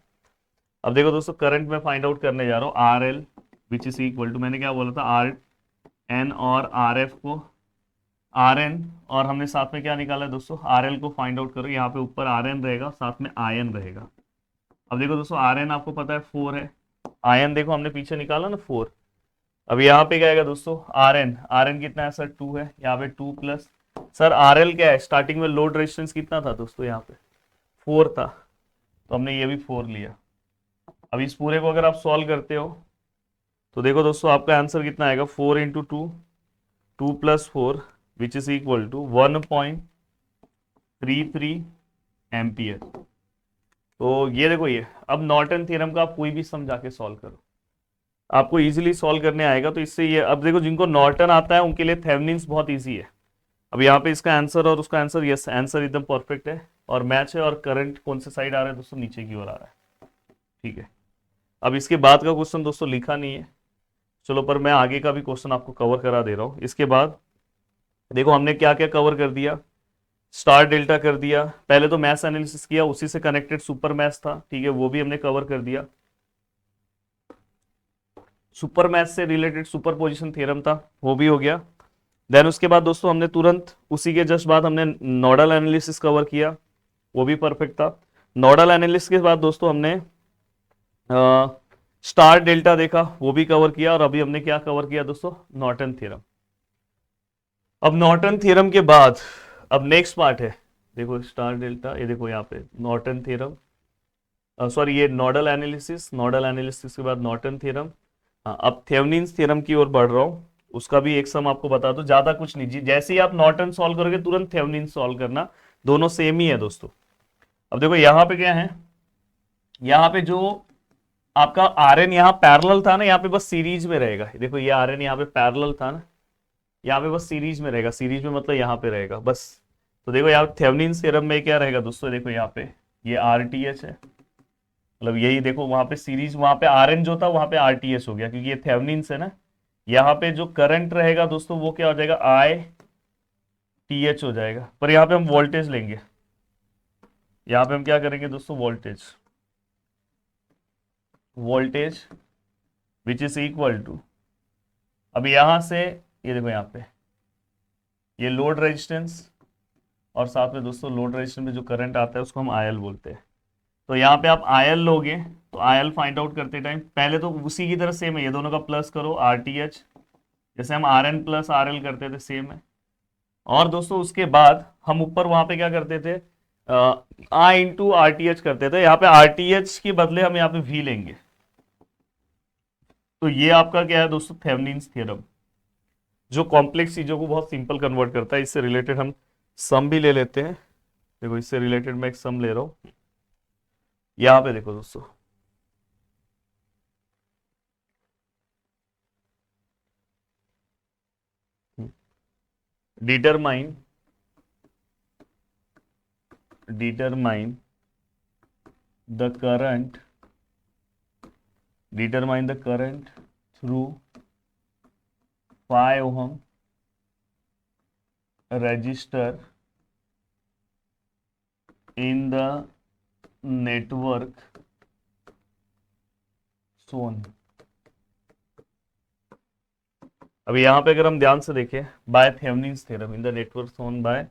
अब देखो दोस्तों, करंट में फाइंड आउट करने जा रहा हूँ R L which is equal to, मैंने क्या बोला था, आर एन और आर एफ को, आर एन और हमने साथ में क्या निकाला है दोस्तों, आर एल को फाइंड आउट करो। यहाँ पे ऊपर आर एन रहेगा, साथ में आई एन रहेगा। अब देखो दोस्तों, आर एन आपको पता है 4 है, आई एन देखो हमने पीछे निकाला ना 4। अब यहाँ पे क्या आएगा दोस्तों, आर एन कितना है सर, 2 है, यहाँ पे 2 प्लस सर आर एल क्या है, स्टार्टिंग में लोड रेजिस्टेंस कितना था दोस्तों, यहाँ पे 4 था, तो हमने ये भी 4 लिया। अब इस पूरे को अगर आप सॉल्व करते हो तो देखो दोस्तों आपका आंसर कितना आएगा, 4 into 2, 2 plus 4 which is equal to 1.33 ampere. तो ये देखो, ये अब नॉर्टन थ्योरम का आप कोई भी सम जाके सॉल्व करो, आपको इजीली सॉल्व करने आएगा। तो इससे ये, अब देखो जिनको नॉर्टन आता है उनके लिए थेवेनिन्स बहुत इजी है। अब यहाँ पे इसका आंसर और उसका आंसर, यस आंसर एकदम परफेक्ट है और मैच है। और करंट कौन से साइड आ रहा है दोस्तों, नीचे की ओर आ रहा है, ठीक है। अब इसके बाद का क्वेश्चन दोस्तों लिखा नहीं है, चलो पर मैं आगे का भी क्वेश्चन आपको कवर करा दे रहा हूँ। इसके बाद देखो हमने क्या क्या कवर कर दिया, स्टार डेल्टा कर दिया, पहले तो मैथ्स एनालिसिस किया, उसी से कनेक्टेड सुपर मैथ्स था, ठीक है, वो भी हमने कवर कर दिया। सुपर मैथ्स से रिलेटेड सुपरपोजिशन थ्योरम था, वो भी हो गया। देन उसके बाद दोस्तों हमने तुरंत उसी के जस्ट बाद हमने नोडल एनालिसिस कवर किया, वो भी परफेक्ट था। नोडल एनालिसिस के बाद दोस्तों हमने स्टार डेल्टा देखा, वो भी कवर किया। और अभी हमने क्या कवर किया दोस्तों, नॉर्टन थ्योरम। अब नॉर्टन थ्योरम के बाद अब नेक्स्ट पार्ट है, देखो स्टार डेल्टा, ये देखो यहाँ पे नॉर्टन थ्योरम, सॉरी ये नोडल एनालिसिस, नोडल एनालिसिस के बाद नॉर्टन थ्योरम। हाँ, अब थेवेनिन्स थ्योरम की ओर बढ़ रहा हूँ, उसका भी एक सम आपको बता दो, ज्यादा कुछ नहीं जी, जैसे ही आप नॉर्टन सॉल्व करोगे तुरंत थेवेनिन्स सॉल्व करना, दोनों सेम ही है दोस्तों। अब देखो यहाँ पे क्या है, यहाँ पे जो आपका आर एन यहाँ पैरेलल था ना, यहाँ पे बस सीरीज में रहेगा। देखो ये आर एन यहाँ पे पैरेलल था ना, यहाँ पे बस सीरीज में रहेगा, सीरीज में मतलब यहाँ पे रहेगा बस। तो देखो यहाँ थेवेनिन्स थ्योरम में क्या रहेगा दोस्तों, देखो यहाँ पे ये आर टी एच है, मतलब यही देखो वहां पे सीरीज, वहां पे आर एन जो था वहां पे आर टी एच हो गया, क्योंकि ये थेवेनिन्स है ना। यहाँ पे जो करंट रहेगा दोस्तों वो क्या हो जाएगा, आई टी एच हो जाएगा, पर यहाँ पे हम वोल्टेज लेंगे, यहाँ पे हम क्या करेंगे दोस्तों, voltage, voltage which is equal to, अब यहां से ये देखो यहाँ पे ये लोड रेजिस्टेंस, और साथ में दोस्तों लोड रेजिस्टेंस में जो करंट आता है उसको हम आईएल बोलते हैं। तो यहाँ पे आप आईएल लोगे, तो आईएल फाइंड आउट करते टाइम पहले तो उसी की तरह सेम है, ये दोनों का प्लस करो, आर टी एच, जैसे हम R N plus R L करते थे सेम है। और दोस्तों उसके बाद हम ऊपर वहां पे क्या करते थे, आई इंटू आर टी एच करते थे, यहाँ पे आर टी एच के बदले हम यहाँ पे वी लेंगे। तो ये आपका क्या है दोस्तों, थेवेनिन्स थ्योरम, जो कॉम्प्लेक्स चीजों को बहुत सिंपल कन्वर्ट करता है। इससे रिलेटेड हम सम भी ले लेते हैं, देखो इससे रिलेटेड मैं एक सम ले रहा हूं, यहां पे देखो दोस्तों, determine the current, determine the current through 5 ohm resistor in the network shown। अभी यहां पे अगर हम ध्यान से देखें, by Thevenin's theorem in the network shown by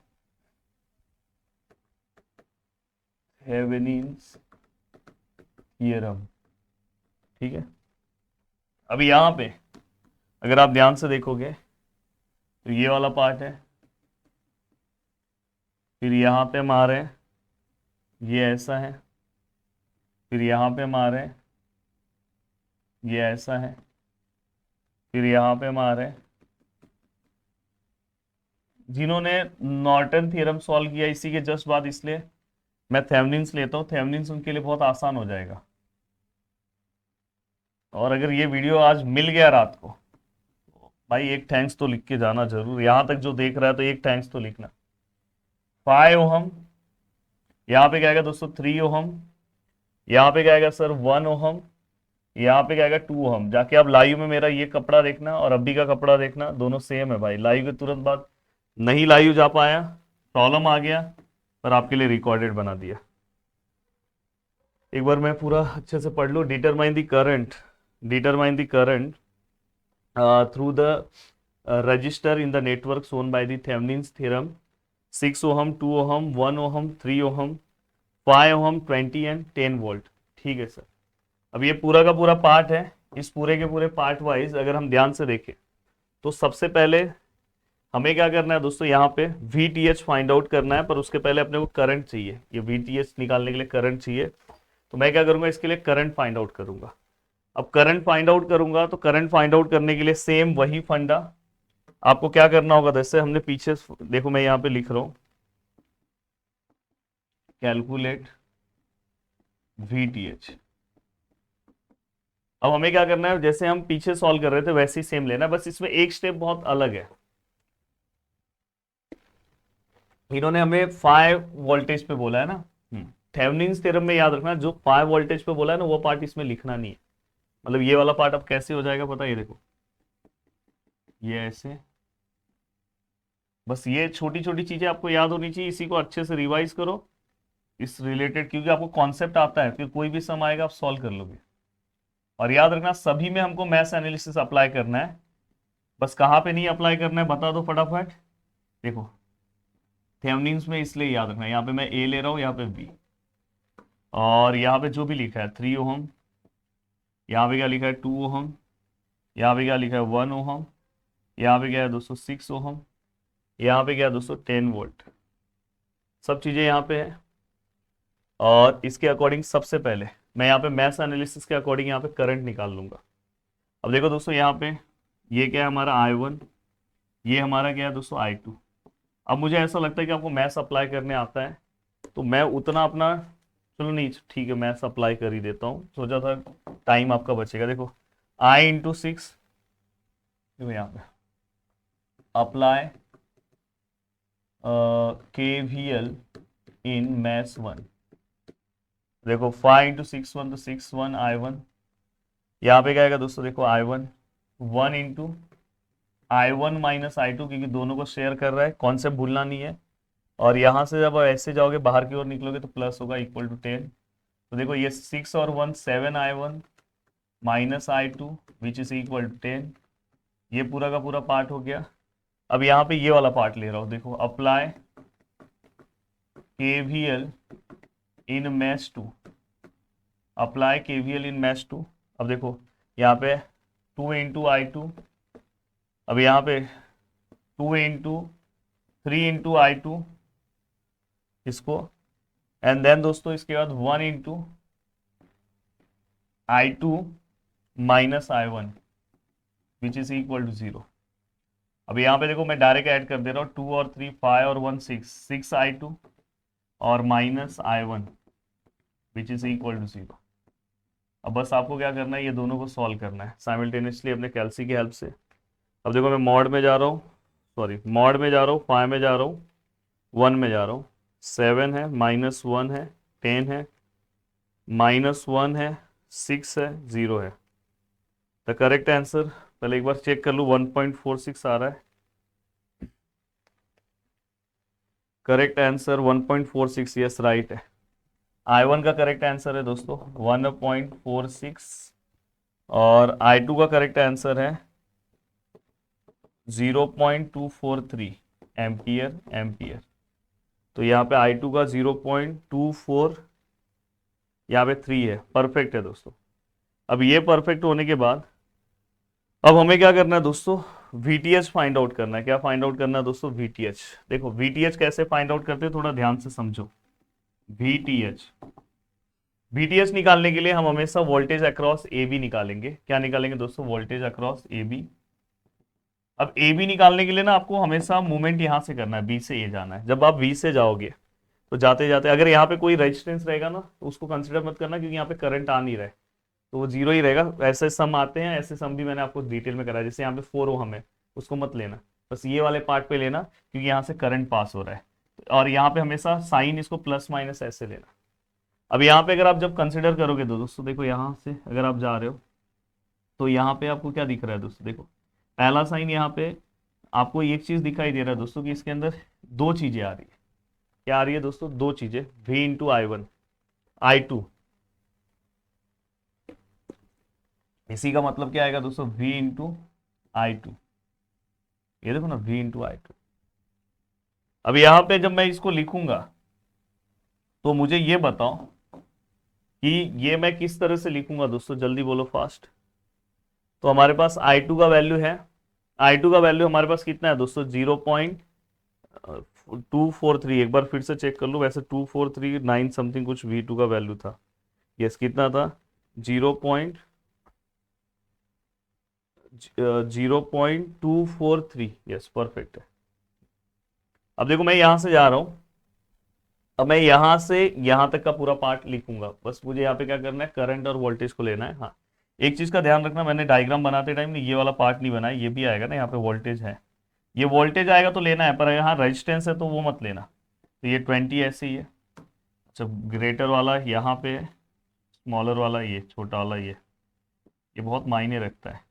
Thevenin's theorem, ठीक है। अभी यहां पे अगर आप ध्यान से देखोगे तो ये वाला पार्ट है, फिर यहां पे हम आ रहे हैं, ये ऐसा है, फिर यहां पे हम आ रहे हैं, ये ऐसा है, फिर यहां पे हम आ रहे हैं। जिन्होंने नॉर्टन थ्योरम सॉल्व किया इसी के जस्ट बाद, इसलिए मैं थेवेनिन्स लेता हूँ, थेवेनिन्स उनके लिए बहुत आसान हो जाएगा। और अगर ये वीडियो आज मिल गया रात को, तो भाई एक थैंक्स तो लिख के जाना जरूर, यहां तक जो देख रहा है तो एक थैंक्स तो लिखना। 5 ओहम, यहाँ पे क्या आएगा दोस्तों 3 ओहम, यहाँ पे क्या आएगा सर 1 ओहम, यहाँ पे क्या आएगा 2 ओहम। जाके आप लाइव में मेरा ये कपड़ा देखना और अभी का कपड़ा देखना, दोनों सेम है भाई। लाइव के तुरंत बाद नहीं लाइव जा पाया, प्रॉब्लम आ गया, पर आपके लिए रिकॉर्डेड बना दिया। एक बार मैं पूरा अच्छे से पढ़ लूँ। Determine the current through the register in the network shown by the Thevenin's theorem, 6 ohm, 2 ohm, 1 ohm, 3 ohm, 5 ohm, 20 and 10 volt. ठीक है सर। अब ये पूरा का पूरा पार्ट है। इस पूरे के पूरे पार्ट वाइज अगर हम ध्यान से देखें तो सबसे पहले हमें क्या करना है दोस्तों, यहाँ पे VTH फाइंड आउट करना है, पर उसके पहले अपने को करंट चाहिए। ये VTH निकालने के लिए करंट चाहिए, तो मैं क्या करूंगा, इसके लिए करंट फाइंड आउट करूंगा। अब करंट फाइंड आउट करूंगा तो करंट फाइंड आउट करने के लिए सेम वही फंडा आपको क्या करना होगा। जैसे हमने पीछे देखो, मैं यहां पे लिख रहा हूं कैलकुलेट VTH। अब हमें क्या करना है, जैसे हम पीछे सॉल्व कर रहे थे वैसे ही सेम लेना है, बस इसमें एक स्टेप बहुत अलग है। इन्होंने हमें 5 वोल्टेज पे बोला है ना। थेवेनिन्स थ्योरम में याद रखना, जो 5 वोल्टेज पे बोला है ना वो पार्ट इसमें लिखना नहीं है। मतलब ये वाला पार्ट अब कैसे हो जाएगा पता है, ये देखो, ये ऐसे, बस ये छोटी छोटी चीजें आपको याद होनी चाहिए। इसी को अच्छे से रिवाइज करो इस रिलेटेड, क्योंकि आपको कॉन्सेप्ट आता है, फिर कोई भी सम आएगा आप सॉल्व कर लोगे। और याद रखना सभी में हमको मैथ्स एनालिसिस अप्लाई करना है, बस कहाँ पे नहीं अप्लाई करना है बता दो फटाफट। देखो थेवेनिन्स में इसलिए याद रखना, यहाँ पे मैं ए ले रहा हूँ, यहाँ पे बी, और यहाँ पे जो भी लिखा है 3 ओहम, यहाँ पे क्या लिखा है 2 ओहम, यहाँ पे क्या लिखा है 1 ओहम, यहाँ पे क्या है दोस्तों 6 ओहम, यहाँ पे क्या है दोस्तों 10 वोल्ट, सब चीजें यहाँ पे है। और इसके अकॉर्डिंग सबसे पहले मैं यहाँ पे मैथ्स एनालिसिस के अकॉर्डिंग यहाँ पे करंट निकाल लूंगा। अब देखो दोस्तों, यहाँ पे ये क्या है हमारा I1, ये हमारा क्या है दोस्तों I2। अब मुझे ऐसा लगता है कि आपको मैथ्स अप्लाई करने आता है, तो मैं उतना अपना, चलो नहीं ठीक है मैथ्स अप्लाई कर ही देता हूँ, सोचा था टाइम आपका बचेगा। देखो I इंटू 6, यहाँ पे अप्लाई KVL इन मैथ्स 1। देखो 5 इंटू 6 1 तो 6 1 I1, यहाँ पे क्या आएगा दोस्तों, देखो I1 1 into I1 minus I2, क्योंकि दोनों को शेयर कर रहा है, कॉन्सेप्ट भूलना नहीं है। और यहाँ से जब ऐसे जाओगे बाहर की ओर निकलोगे तो प्लस होगा इक्वल टू 10। तो देखो ये 6 और 1 7 I1 minus I2 which is equal to 10। ये पूरा का पूरा पार्ट हो गया। अब यहाँ पे ये वाला पार्ट ले रहा हूँ, देखो apply KVL in maths 2, apply KVL in maths 2। अब देखो यहाँ पे 2 इंटू I2, अब यहाँ पे 2 इंटू 3 इंटू I2 इसको, एंड देन दोस्तों इसके बाद 1 into I2 minus I1 which is equal to 0। अब यहाँ पे देखो मैं डायरेक्ट ऐड कर दे रहा हूँ, 2 और 3 5 और 1 6 I2 और minus I1 which is equal to 0। अब बस आपको क्या करना है, ये दोनों को सॉल्व करना है साइमल्टेनियसली अपने कैलसी की हेल्प से। अब देखो मैं मॉड में जा रहा हूँ, सॉरी मॉड में जा रहा हूँ, 5 में जा रहा हूँ, 1 में जा रहा हूँ, 7 है माइनस 1 है 10 है माइनस 1 है 6 है 0 है। द करेक्ट आंसर पहले एक बार चेक कर लूँ, 1.46 आ रहा है। करेक्ट आंसर 1.46, यस राइट है। I1 का करेक्ट आंसर है दोस्तों 1.46 और I2 का करेक्ट आंसर है 0.243 एम्पियर। तो यहाँ पे I2 का 0.24, यहाँ पे 3 है, परफेक्ट है दोस्तों। अब ये परफेक्ट होने के बाद अब हमें क्या करना है दोस्तों, VTH फाइंड आउट करना है। क्या फाइंड आउट करना है दोस्तों, VTH। देखो VTH कैसे फाइंड आउट करते हैं, थोड़ा ध्यान से समझो। VTH निकालने के लिए हम हमेशा वोल्टेज अक्रॉस AB निकालेंगे। क्या निकालेंगे दोस्तों, वोल्टेज अक्रॉस AB। अब AB निकालने के लिए ना आपको हमेशा मूवमेंट यहां से करना है, B से A जाना है। जब आप B से जाओगे तो जाते जाते अगर यहाँ पे कोई रेजिस्टेंस रहेगा ना तो उसको कंसिडर मत करना, क्योंकि यहाँ पे करंट आ नहीं रहा है, तो वो 0 ही रहेगा। ऐसे सम आते हैं, ऐसे सम भी मैंने आपको डिटेल में कराया। जैसे यहाँ पे 4 ओहम है, उसको मत लेना, बस ये वाले पार्ट पे लेना, क्योंकि यहाँ से करंट पास हो रहा है। और यहाँ पे हमेशा साइन इसको प्लस माइनस ऐसे लेना। अब यहाँ पे अगर आप जब कंसिडर करोगे तो दोस्तों देखो, यहाँ से अगर आप जा रहे हो तो यहाँ पे आपको क्या दिख रहा है दोस्तों, देखो पहला साइन यहाँ पे आपको एक चीज दिखाई दे रहा है दोस्तों कि इसके अंदर दो चीजें आ रही है। क्या आ रही है दोस्तों, दो चीजें, V इंटू I1 I2 इसी का मतलब क्या आएगा दोस्तों, V इंटू आई टू। ये देखो ना, V इंटू आई टू। अब यहां पे जब मैं इसको लिखूंगा तो मुझे ये बताओ कि ये मैं किस तरह से लिखूंगा दोस्तों, जल्दी बोलो फास्ट। तो हमारे पास I2 का वैल्यू है, I2 का वैल्यू हमारे पास कितना है दोस्तों, 0.243। एक बार फिर से चेक कर लो, वैसे 2439 समथिंग कुछ V2 का वैल्यू था। यस, कितना था, 0.243। यस, परफेक्ट है। अब देखो मैं यहां से जा रहा हूं, अब मैं यहां से यहां तक का पूरा पार्ट लिखूंगा, बस मुझे यहाँ पे क्या करना है, करंट और वोल्टेज को लेना है। हाँ, एक चीज का ध्यान रखना, मैंने डायग्राम बनाते टाइम ये वाला पार्ट नहीं बनाया, ये भी आएगा ना, यहाँ पे वोल्टेज है, ये वोल्टेज आएगा तो लेना है, पर यहाँ रेजिस्टेंस है तो वो मत लेना। तो ये 20 ऐसे ही है। अच्छा, ग्रेटर वाला यहाँ पे है, स्मॉलर वाला ये, छोटा वाला ये बहुत मायने रखता है।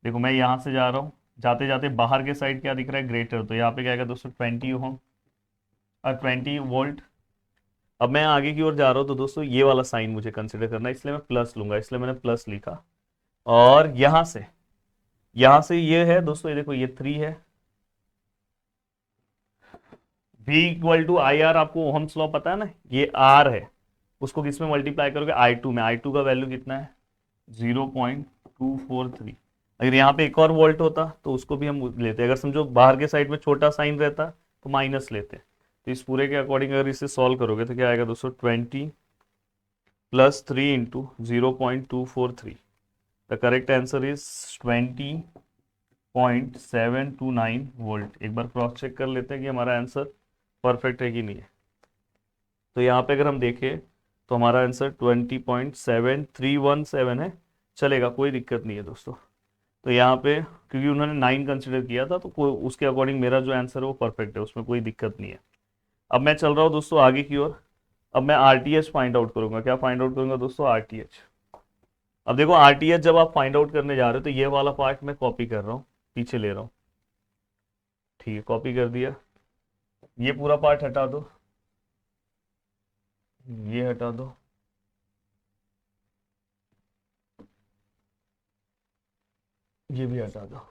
देखो मैं यहाँ से जा रहा हूँ, जाते जाते बाहर के साइड क्या दिख रहा है, ग्रेटर, तो यहाँ पे क्या आएगा दोस्तों, 20 ओम और 20 वोल्ट। अब मैं आगे की ओर जा रहा हूँ तो दोस्तों ये वाला साइन मुझे कंसिडर करना है, इसलिए मैं प्लस लूंगा, इसलिए मैंने प्लस लिखा। और यहाँ से ये है दोस्तों, ये देखो ये 3 है। V equal to I R, आपको ओहम्स लॉ पता है ना, ये R है, उसको किस में मल्टीप्लाई करोगे, I2 में। I2 का वैल्यू कितना है, 0.243। अगर यहाँ पे एक और वोल्ट होता तो उसको भी हम लेते, अगर समझो बाहर के साइड में छोटा साइन रहता तो माइनस लेते। तो इस पूरे के अकॉर्डिंग अगर इसे सॉल्व करोगे तो क्या आएगा दोस्तों, 20 + 3 into 0.243। The correct answer is 20.729 volt. एक बार क्रॉस चेक कर लेते हैं कि हमारा आंसर परफेक्ट है कि नहीं है। तो यहाँ पे अगर हम देखें तो हमारा आंसर 20.7317 है, चलेगा, कोई दिक्कत नहीं है दोस्तों। तो यहाँ पे क्योंकि उन्होंने 9 कंसिडर किया था तो कोई उसके अकॉर्डिंग मेरा जो आंसर है वो परफेक्ट है, उसमें कोई दिक्कत नहीं है। अब मैं चल रहा हूँ दोस्तों आगे की ओर। अब मैं RTH फाइंड आउट करूंगा। क्या फाइंड आउट करूंगा दोस्तों, RTH। अब देखो RTH जब आप फाइंड आउट करने जा रहे हो तो ये वाला पार्ट मैं कॉपी कर रहा हूँ, पीछे ले रहा हूँ। ठीक है, कॉपी कर दिया। ये पूरा पार्ट हटा दो, ये हटा दो, ये भी हटा दो।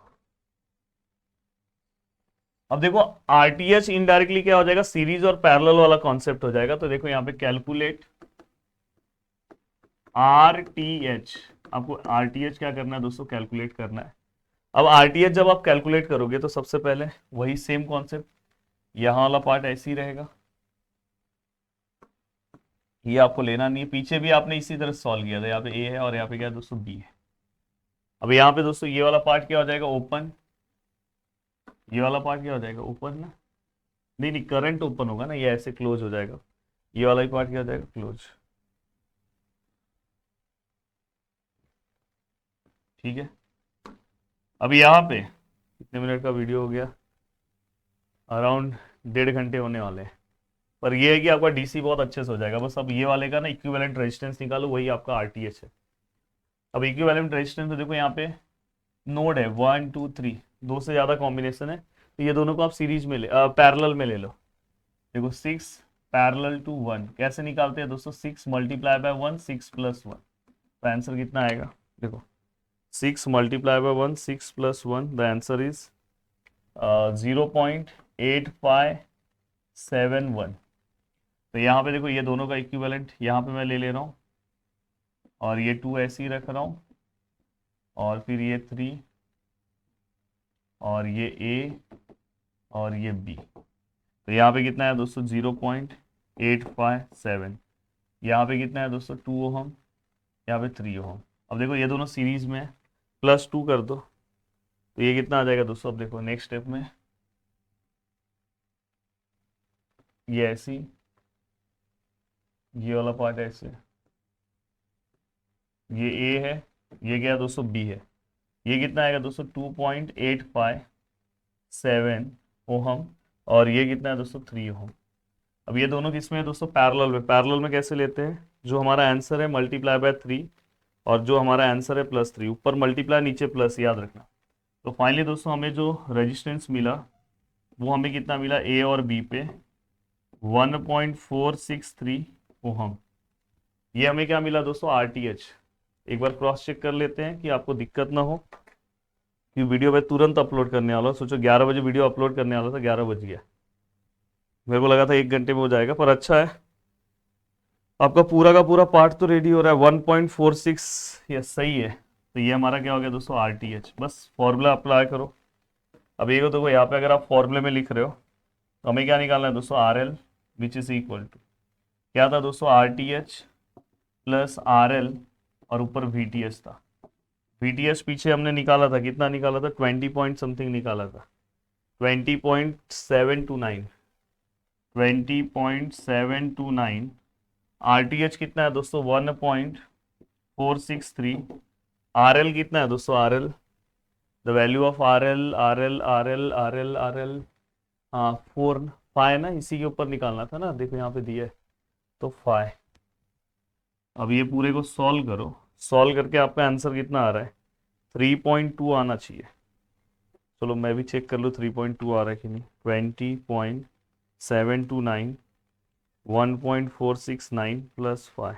अब देखो RTH इनडायरेक्टली क्या हो जाएगा, सीरीज और पैरेलल वाला कॉन्सेप्ट हो जाएगा। तो देखो यहाँ पे कैलकुलेट RTH, आपको RTH क्या करना है दोस्तों, कैलकुलेट करना है। अब RTH जब आप कैलकुलेट करोगे तो सबसे पहले वही सेम कॉन्सेप्ट, यहाँ वाला पार्ट ऐसे ही रहेगा, ये आपको लेना नहीं है। पीछे भी आपने इसी तरह सॉल्व किया था, यहाँ पे A है और यहाँ पे क्या है दोस्तों, B है। अब यहाँ पे दोस्तों ये वाला पार्ट क्या हो जाएगा, ओपन। ये वाला पार्ट क्या हो जाएगा, ओपन ना, नहीं नहीं, करंट ओपन होगा ना, ये ऐसे क्लोज हो जाएगा। ये वाला ही पार्ट क्या हो जाएगा, क्लोज। ठीक है। अब यहाँ पे कितने मिनट का वीडियो हो गया, अराउंड 1.5 घंटे होने वाले हैं। पर ये है कि आपका DC बहुत अच्छे से हो जाएगा। बस अब ये वाले का ना इक्विवेलेंट रेजिस्टेंस निकालो, वही आपका RTH है। अब इक्विवेलेंट रेजिस्टेंस तो देखो यहाँ पे नोड है 1 2 3, दो से ज्यादा कॉम्बिनेशन है, तो ये दोनों को आप सीरीज में पैरेलल में ले लो। देखो 6 पैरेलल टू 1 कैसे निकालते हैं दोस्तों, 6 मल्टीप्लाई बाय 1, 6 + 1। तो आंसर कितना आएगा, देखो 6 multiply by 1, 6 + 1, the answer is 0.8571। तो यहाँ पे देखो ये दोनों का इक्विवेलेंट यहाँ पे मैं ले ले रहा हूँ, और ये 2 ऐसे ही रख रहा हूँ, और फिर ये 3, और ये A, और ये B। तो यहाँ पे कितना है दोस्तों, 0.857। यहाँ पे कितना है दोस्तों, 2 ओहम, यहाँ पे 3 ओहम। अब देखो ये दोनों सीरीज में है, +2 कर दो तो ये कितना आ जाएगा दोस्तों। अब देखो नेक्स्ट स्टेप में ये ऐसी, ये वाला पार्ट ऐसे, ये A है, ये क्या है दोस्तों, B है। ये कितना आएगा दोस्तों, 2.857 ओहम, और ये कितना है दोस्तों, 3 ओहम। अब ये दोनों किसमें है दोस्तों, पैरेलल में। पैरेलल में कैसे लेते हैं, जो हमारा आंसर है मल्टीप्लाई बाय 3, और जो हमारा आंसर है +3, ऊपर मल्टीप्लाई नीचे प्लस, याद रखना। तो फाइनली दोस्तों हमें जो रेजिस्टेंस मिला वो हमें कितना मिला, A और B पे 1.463 ओहम। ये हमें क्या मिला दोस्तों, RTH। एक बार क्रॉस चेक कर लेते हैं कि आपको दिक्कत ना हो, कि वीडियो मैं तुरंत अपलोड करने वाला हूँ। सोचो 11 बजे वीडियो अपलोड करने वाला था, 11 बज गया। मेरे को लगा था 1 घंटे में हो जाएगा, पर अच्छा है आपका पूरा का पूरा पार्ट तो रेडी हो रहा है। 1.46, यस सही है। तो ये हमारा क्या हो गया दोस्तों, RTH। बस फॉर्मूला अप्लाई करो। अब ये देखो यहाँ पे अगर आप फॉर्मूले में लिख रहे हो तो हमें क्या निकालना है दोस्तों, RL which is equal to क्या था दोस्तों, RTH प्लस RL और ऊपर VTH था। VTH पीछे हमने निकाला था, कितना निकाला था, 20 पॉइंट समथिंग निकाला था, 20.729, 20.729। RTH कितना है दोस्तों, 1.463। RL कितना है दोस्तों, RL the value of RL, हाँ 4 5 ना, इसी के ऊपर निकालना था ना, देखो यहाँ पे दिया है तो 5। अब ये पूरे को सॉल्व करो, सॉल्व करके आपका आंसर कितना आ रहा है, 3.2 आना चाहिए। चलो मैं भी चेक कर लूँ 3.2 आ रहा है कि नहीं। 20.729 1.469 प्लस 5,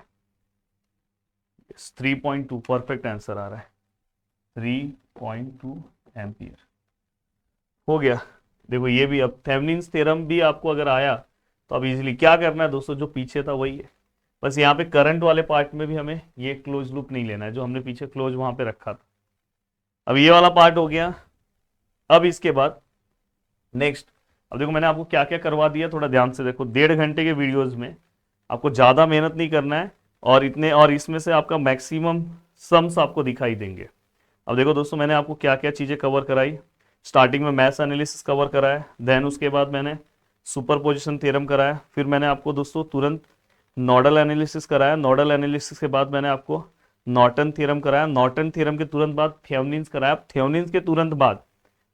3.2 परफेक्ट आंसर आ रहा है, 3.2 एम्पियर हो गया। देखो ये भी, अब थेवेनिन्स थ्योरम भी आपको अगर आया तो अब इजीली क्या करना है दोस्तों, जो पीछे था वही है। बस यहाँ पे करंट वाले पार्ट में भी हमें ये क्लोज लूप नहीं लेना है, जो हमने पीछे क्लोज वहां पे रखा था। अब ये वाला पार्ट हो गया। अब इसके बाद नेक्स्ट, अब देखो मैंने आपको क्या क्या करवा दिया, थोड़ा ध्यान से देखो। 1.5 घंटे के वीडियोज में आपको ज्यादा मेहनत नहीं करना है, और इतने, और इसमें से आपका मैक्सिमम सम्स आपको दिखाई देंगे। अब देखो दोस्तों मैंने आपको क्या क्या चीजें कवर कराई। स्टार्टिंग में मैथ्स एनालिसिस कवर कराया, देन उसके बाद मैंने सुपरपोजिशन थ्योरम कराया, फिर मैंने आपको दोस्तों तुरंत नोडल एनालिसिस कराया। नोडल एनालिसिस के बाद मैंने आपको नॉर्टन थ्योरम कराया। नॉर्टन थ्योरम के तुरंत बाद थेवेनिन्स कराया। थेवेनिन्स के तुरंत बाद,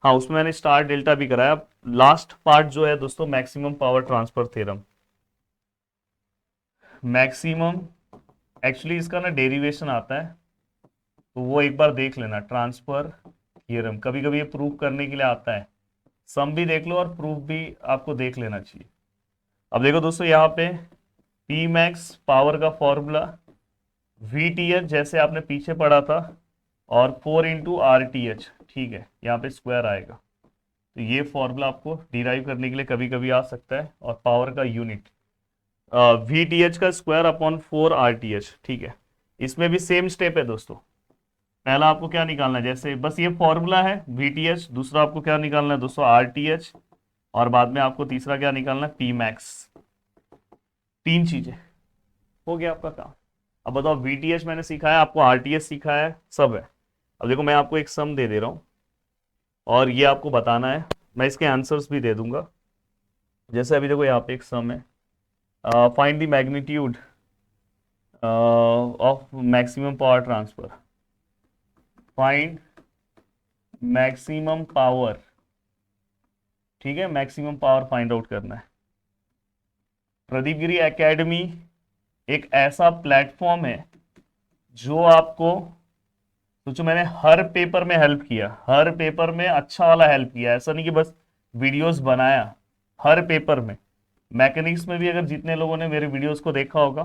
हाँ उसमें मैंने स्टार डेल्टा भी कराया। लास्ट पार्ट जो है दोस्तों, maximum power transfer theorem. Maximum, actually इसका ना डेरिवेशन आता है, तो वो एक बार देख लेना। ट्रांसफर थ्योरम कभी कभी ये प्रूव करने के लिए आता है, सम भी देख लो और प्रूफ भी आपको देख लेना चाहिए। अब देखो दोस्तों यहाँ पे पी मैक्स पावर का फॉर्मूला VTH जैसे आपने पीछे पढ़ा था, और 4 × RTH, ठीक है, यहाँ पे स्क्वायर आएगा। तो ये फॉर्मूला आपको डिराइव करने के लिए कभी कभी आ सकता है। और पावर का यूनिट VTH का स्क्वायर अपॉन 4 RTH, ठीक है। इसमें भी सेम स्टेप है दोस्तों। पहला आपको क्या निकालना है, जैसे बस ये फॉर्मूला है VTH, दूसरा आपको क्या निकालना है दोस्तों, RTH, और बाद में आपको तीसरा क्या निकालना है, P मैक्स। 3 चीजें, हो गया आपका काम। अब बताओ VTH मैंने सिखाया आपको, RTH सिखाया है, सब है। अब देखो मैं आपको एक सम दे दे रहा हूं, और ये आपको बताना है, मैं इसके आंसर्स भी दे दूंगा। जैसे अभी देखो यहाँ पे एक सम है, find the magnitude of maximum power transfer. Find maximum power, ठीक है, मैक्सिमम पावर फाइंड आउट करना है। प्रदीप गिरी एकेडमी एक ऐसा प्लेटफॉर्म है जो आपको, सोचो मैंने हर पेपर में हेल्प किया, हर पेपर में अच्छा वाला हेल्प किया। ऐसा नहीं कि बस वीडियोस बनाया, हर पेपर में। मैकेनिक्स में भी अगर जितने लोगों ने मेरे वीडियोस को देखा होगा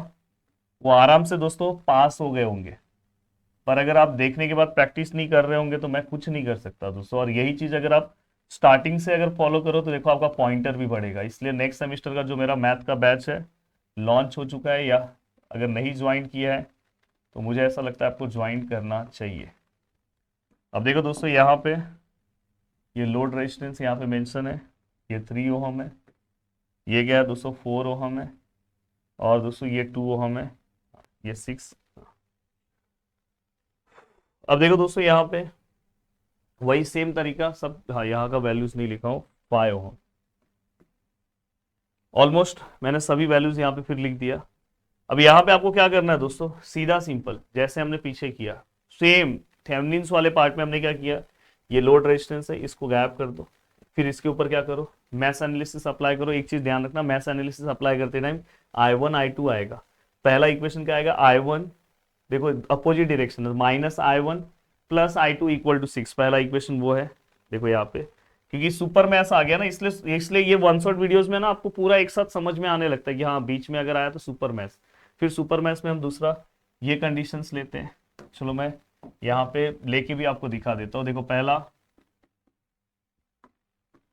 वो आराम से दोस्तों पास हो गए होंगे, पर अगर आप देखने के बाद प्रैक्टिस नहीं कर रहे होंगे तो मैं कुछ नहीं कर सकता दोस्तों। और यही चीज अगर आप स्टार्टिंग से अगर फॉलो करो तो देखो आपका पॉइंटर भी बढ़ेगा। इसलिए नेक्स्ट सेमेस्टर का जो मेरा मैथ का बैच है लॉन्च हो चुका है, या अगर नहीं ज्वाइन किया है तो मुझे ऐसा लगता है आपको ज्वाइन करना चाहिए। अब देखो दोस्तों यहाँ पे ये लोड रेजिस्टेंस यहाँ पे मेंशन है, ये 3 ओहम है, ये क्या है दोस्तों 4 ओहम है, और दोस्तों ये 2 ओहम है, ये 6। अब देखो दोस्तों यहाँ पे वही सेम तरीका सब, हाँ यहाँ का वैल्यूज नहीं लिखा हूँ, 5 ओहम। ऑलमोस्ट मैंने सभी वैल्यूज यहाँ पे फिर लिख दिया। अब यहाँ पे आपको क्या करना है दोस्तों, सीधा सिंपल जैसे हमने पीछे किया, सेम थेवेनिन्स वाले पार्ट में हमने क्या किया, ये लोड रेजिस्टेंस है, इसको गायब कर दो, फिर इसके ऊपर क्या करो, मैथ एनालिसिस अप्लाई करो। एक चीज ध्यान रखना, मैथ एनालिसिस अप्लाई करते टाइम I1 I2 आएगा। पहला इक्वेशन क्या आएगा, I1, देखो अपोजिट डायरेक्शन है, -I1 + I2 = 6, पहला इक्वेशन वो है। देखो यहाँ पे क्योंकि सुपर मैथ्स आ गया ना, इसलिए ये वन शॉट वीडियोस में ना आपको पूरा एक साथ समझ में आने लगता है कि हाँ बीच में अगर आया तो सुपर मैथ्स। फिर सुपर मैथ्स में हम दूसरा ये कंडीशंस लेते हैं, चलो मैं यहाँ पे लेके भी आपको दिखा देता हूँ। देखो पहला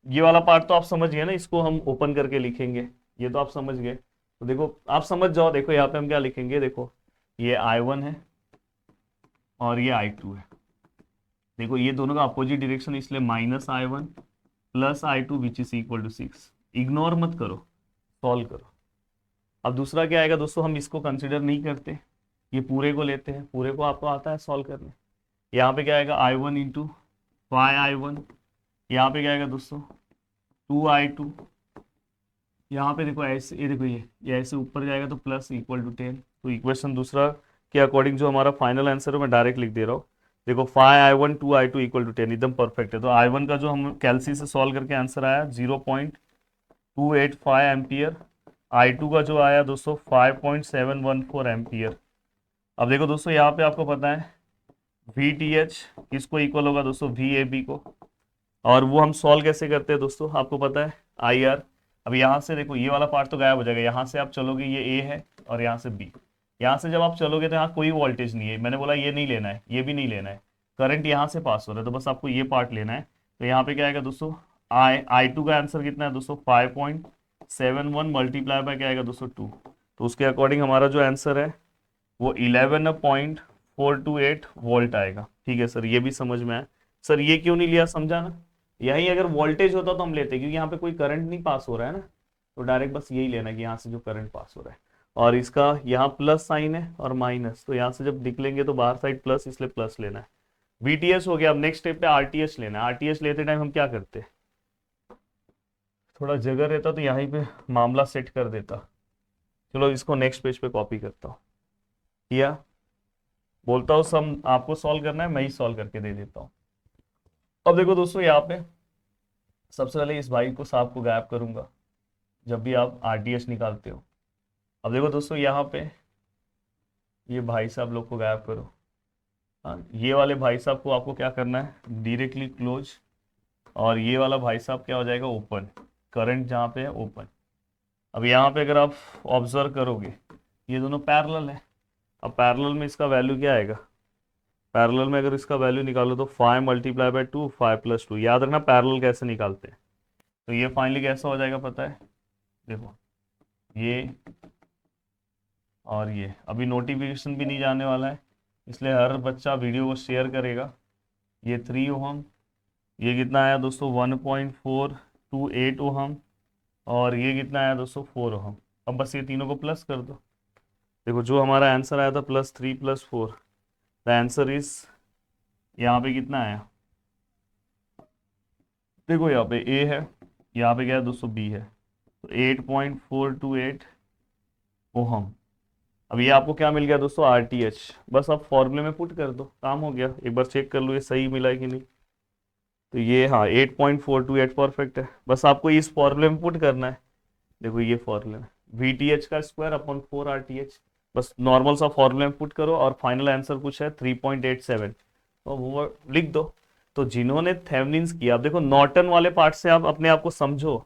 ये वाला पार्ट तो आप समझ गए ना, इसको हम ओपन करके लिखेंगे, ये तो आप समझ गए। तो देखो आप समझ जाओ, देखो यहाँ पे हम क्या लिखेंगे, देखो ये I1 है और ये I2 है। देखो ये दोनों का अपोजिट डायरेक्शन, इसलिए -I1 + I2 which is equal to 6। Ignore मत करो, सॉल्व करो। अब दूसरा क्या आएगा दोस्तों, हम इसको कंसिडर नहीं करते, ये पूरे को लेते हैं, पूरे को आपको आता है सॉल्व करने। यहाँ पे क्या आएगा I1 इंटू 5I1, यहाँ पे क्या आएगा दोस्तों 2I2। यहाँ पे देखो ऐसे, ये देखो ये ऐसे ऊपर जाएगा तो प्लस इक्वल टू 10। तो इक्वेशन दूसरा के अकॉर्डिंग जो हमारा फाइनल आंसर है मैं डायरेक्ट लिख दे रहा हूँ। देखो 5I1 2I2 इक्वल टू 10 एकदम परफेक्ट है। तो I1 का जो हम कैलसी से सॉल्व करके आंसर आया 0.285 एम्पियर, I2 का जो आया दोस्तों 5.714 एम्पियर। अब देखो दोस्तों यहाँ पे आपको पता है VTH किसको इक्वल होगा दोस्तों, VAB को। और वो हम सॉल्व कैसे करते हैं दोस्तों, आपको पता है IR। अब यहाँ से देखो ये वाला पार्ट तो गायब हो जाएगा, यहाँ से आप चलोगे ये A है और यहाँ से B। यहाँ से जब आप चलोगे तो यहाँ कोई वोल्टेज नहीं है, मैंने बोला ये नहीं लेना है, ये भी नहीं लेना है, करंट यहाँ से पास हो रहा है, तो बस आपको ये पार्ट लेना है। तो यहाँ पे क्या आएगा दोस्तों, I2 का आंसर कितना है दोस्तों 5.71 मल्टीप्लाई बाय क्या आएगा दोस्तों 2। तो उसके अकॉर्डिंग हमारा जो आंसर है वो 11.428 वोल्ट आएगा। ठीक है सर, ये भी समझ में आया। सर ये क्यों नहीं लिया, समझा ना, यही अगर वोल्टेज होता तो हम लेते, क्योंकि यहाँ पे कोई करंट नहीं पास हो रहा है ना, तो डायरेक्ट बस यही लेना कि यहाँ से जो करंट पास हो रहा है। और इसका यहाँ प्लस साइन है और माइनस, तो यहाँ से जब निकलेंगे तो बाहर साइड प्लस, इसलिए प्लस लेना है। VTS हो गया। अब नेक्स्ट स्टेप पे RTH लेना है। RTH लेते टाइम हम क्या करते, थोड़ा जगह रहता तो यहीं पे मामला सेट कर देता। चलो इसको नेक्स्ट पेज पे कॉपी करता हूँ, या बोलता हूँ सम आपको सॉल्व करना है, मैं ही सॉल्व करके दे देता हूँ। अब देखो दोस्तों यहाँ पे सबसे पहले इस भाई को साहब को गायब करूंगा जब भी आप RTH निकालते हो। अब देखो दोस्तों यहाँ पे ये भाई साहब लोग को गायब करो। हाँ, ये वाले भाई साहब को आपको क्या करना है, डायरेक्टली क्लोज, और ये वाला भाई साहब क्या हो जाएगा ओपन, करंट जहाँ पे है ओपन। अब यहाँ पे अगर आप ऑब्जर्व करोगे ये दोनों पैरेलल है। अब पैरेलल में इसका वैल्यू क्या आएगा, पैरेलल में अगर इसका वैल्यू निकालो तो 5 मल्टीप्लाई बाय 2 5 + 2। याद रखना पैरेलल कैसे निकालते हैं। तो ये फाइनली कैसा हो जाएगा पता है, देखो ये और ये अभी नोटिफिकेशन भी नहीं जाने वाला है, इसलिए हर बच्चा वीडियो को शेयर करेगा। ये 3 ओहम, ये कितना आया दोस्तों 1.428 ओहम, और ये कितना आया दोस्तों 4 ओहम। अब बस ये तीनों को प्लस कर दो। देखो जो हमारा आंसर आया था +3 + 4, द आंसर इज, यहाँ पे कितना आया, देखो यहाँ पे A है, यहाँ पे क्या है दोस्तों B है, तो 8.428 ओहम। अब ये आपको क्या मिल गया दोस्तों RTH। बस आप फॉर्मूले में पुट कर दो, काम हो गया। एक बार चेक कर लो ये सही मिला है कि नहीं। तो ये हाँ 8.428 परफेक्ट है, बस आपको इस फॉर्मूले में पुट करना है। देखो ये फॉर्मूला है VTH का स्क्वायर अपॉन 4 RTH, बस नॉर्मल सा फॉर्मूले में पुट करो और फाइनल आंसर कुछ है 3.87, तो वो लिख दो। तो जिन्होंने थेवेनिन्स किया, अब देखो नॉर्टन वाले पार्ट से आप अपने आप को समझो।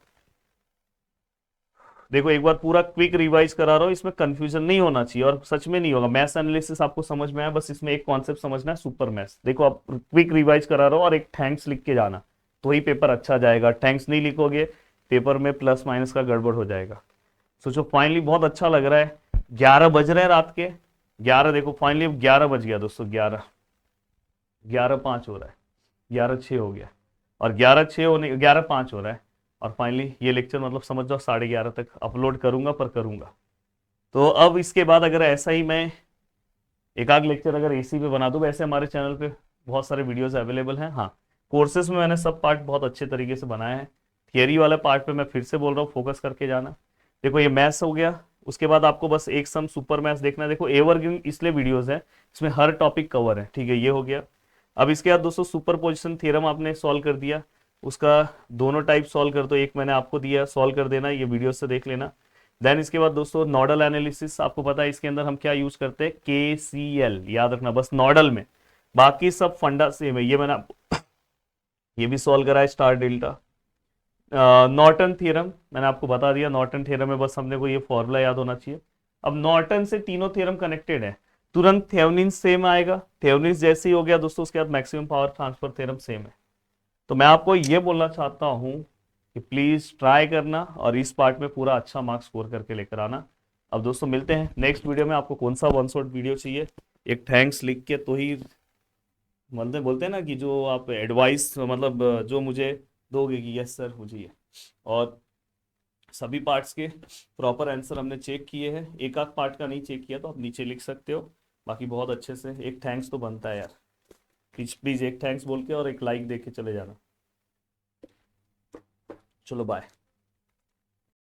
देखो एक बार पूरा क्विक रिवाइज करा रहा हूँ, इसमें कंफ्यूजन नहीं होना चाहिए, और सच में नहीं होगा। मैथ्स एनालिसिस आपको समझ में आया, बस इसमें एक कॉन्सेप्ट समझना है, सुपर मैथ्स। देखो आप क्विक रिवाइज करा रहा हो और एक थैंक्स लिख के जाना, तो ही पेपर अच्छा जाएगा। थैंक्स नहीं लिखोगे पेपर में प्लस माइनस का गड़बड़ हो जाएगा। सोचो फाइनली बहुत अच्छा लग रहा है, 11 बज रहे हैं रात के 11। देखो फाइनली 11 बज गया दोस्तों, 11:05 हो रहा है, 11:06 हो गया, और 11:06 होने 11:05 हो रहा है, और फाइनली ये लेक्चर मतलब समझ जाओ 11:30 तक अपलोड करूंगा, पर करूंगा। तो अब इसके बाद अगर ऐसा ही मैं एक आध लेक्चर अगर AC पे बना दूं, वैसे हमारे चैनल पे बहुत सारे वीडियोस अवेलेबल हैं। हाँ, कोर्सेज में मैंने सब पार्ट बहुत अच्छे तरीके से बनाया है। थियरी वाला पार्ट पे मैं फिर से बोल रहा हूँ फोकस करके जाना। देखो ये मैथ्स हो गया, उसके बाद आपको बस एक सम सुपर मैथ्स देखना है। देखो एवरग्रीन इसलिए वीडियोस है, इसमें हर टॉपिक कवर है। ठीक है, ये हो गया। अब इसके बाद दोस्तों सुपर पोजिशन थ्योरम आपने सॉल्व कर दिया, उसका दोनों टाइप सॉल्व कर दो, एक मैंने आपको दिया सॉल्व कर देना, ये वीडियो से देख लेना। देन इसके बाद दोस्तों नोडल एनालिसिस, आपको पता है इसके अंदर हम क्या यूज करते हैं, KCL, याद रखना बस नोडल में, बाकी सब फंडा सेम है। ये मैंने ये भी सॉल्व करा है, स्टार डेल्टा। नॉर्टन थ्योरम मैंने आपको बता दिया, नॉर्टन थ्योरम में बस हमने को ये फॉर्मूला याद होना चाहिए। अब नॉर्टन से तीनों थ्योरम कनेक्टेड है, तुरंत थेवेनिन सेम आएगा, थेवेनिन जैसे ही हो गया दोस्तों, उसके बाद maximum power transfer theorem same है। तो मैं आपको ये बोलना चाहता हूं कि प्लीज ट्राई करना और इस पार्ट में पूरा अच्छा मार्क्स स्कोर करके लेकर आना। अब दोस्तों मिलते हैं नेक्स्ट वीडियो में। आपको कौन सा वन शॉट वीडियो चाहिए, एक थैंक्स लिख के तो ही मतलब बोलते हैं ना कि जो आप एडवाइस मतलब जो मुझे दोगे कि यस सर मुझे ये, और सभी पार्ट्स के प्रॉपर आंसर हमने चेक किए हैं। एक आध पार्ट का नहीं चेक किया तो आप नीचे लिख सकते हो। बाकी बहुत अच्छे से एक थैंक्स तो बनता है यार, प्लीज प्लीज एक थैंक्स बोल के और एक लाइक दे के चले जाना। चलो बाय।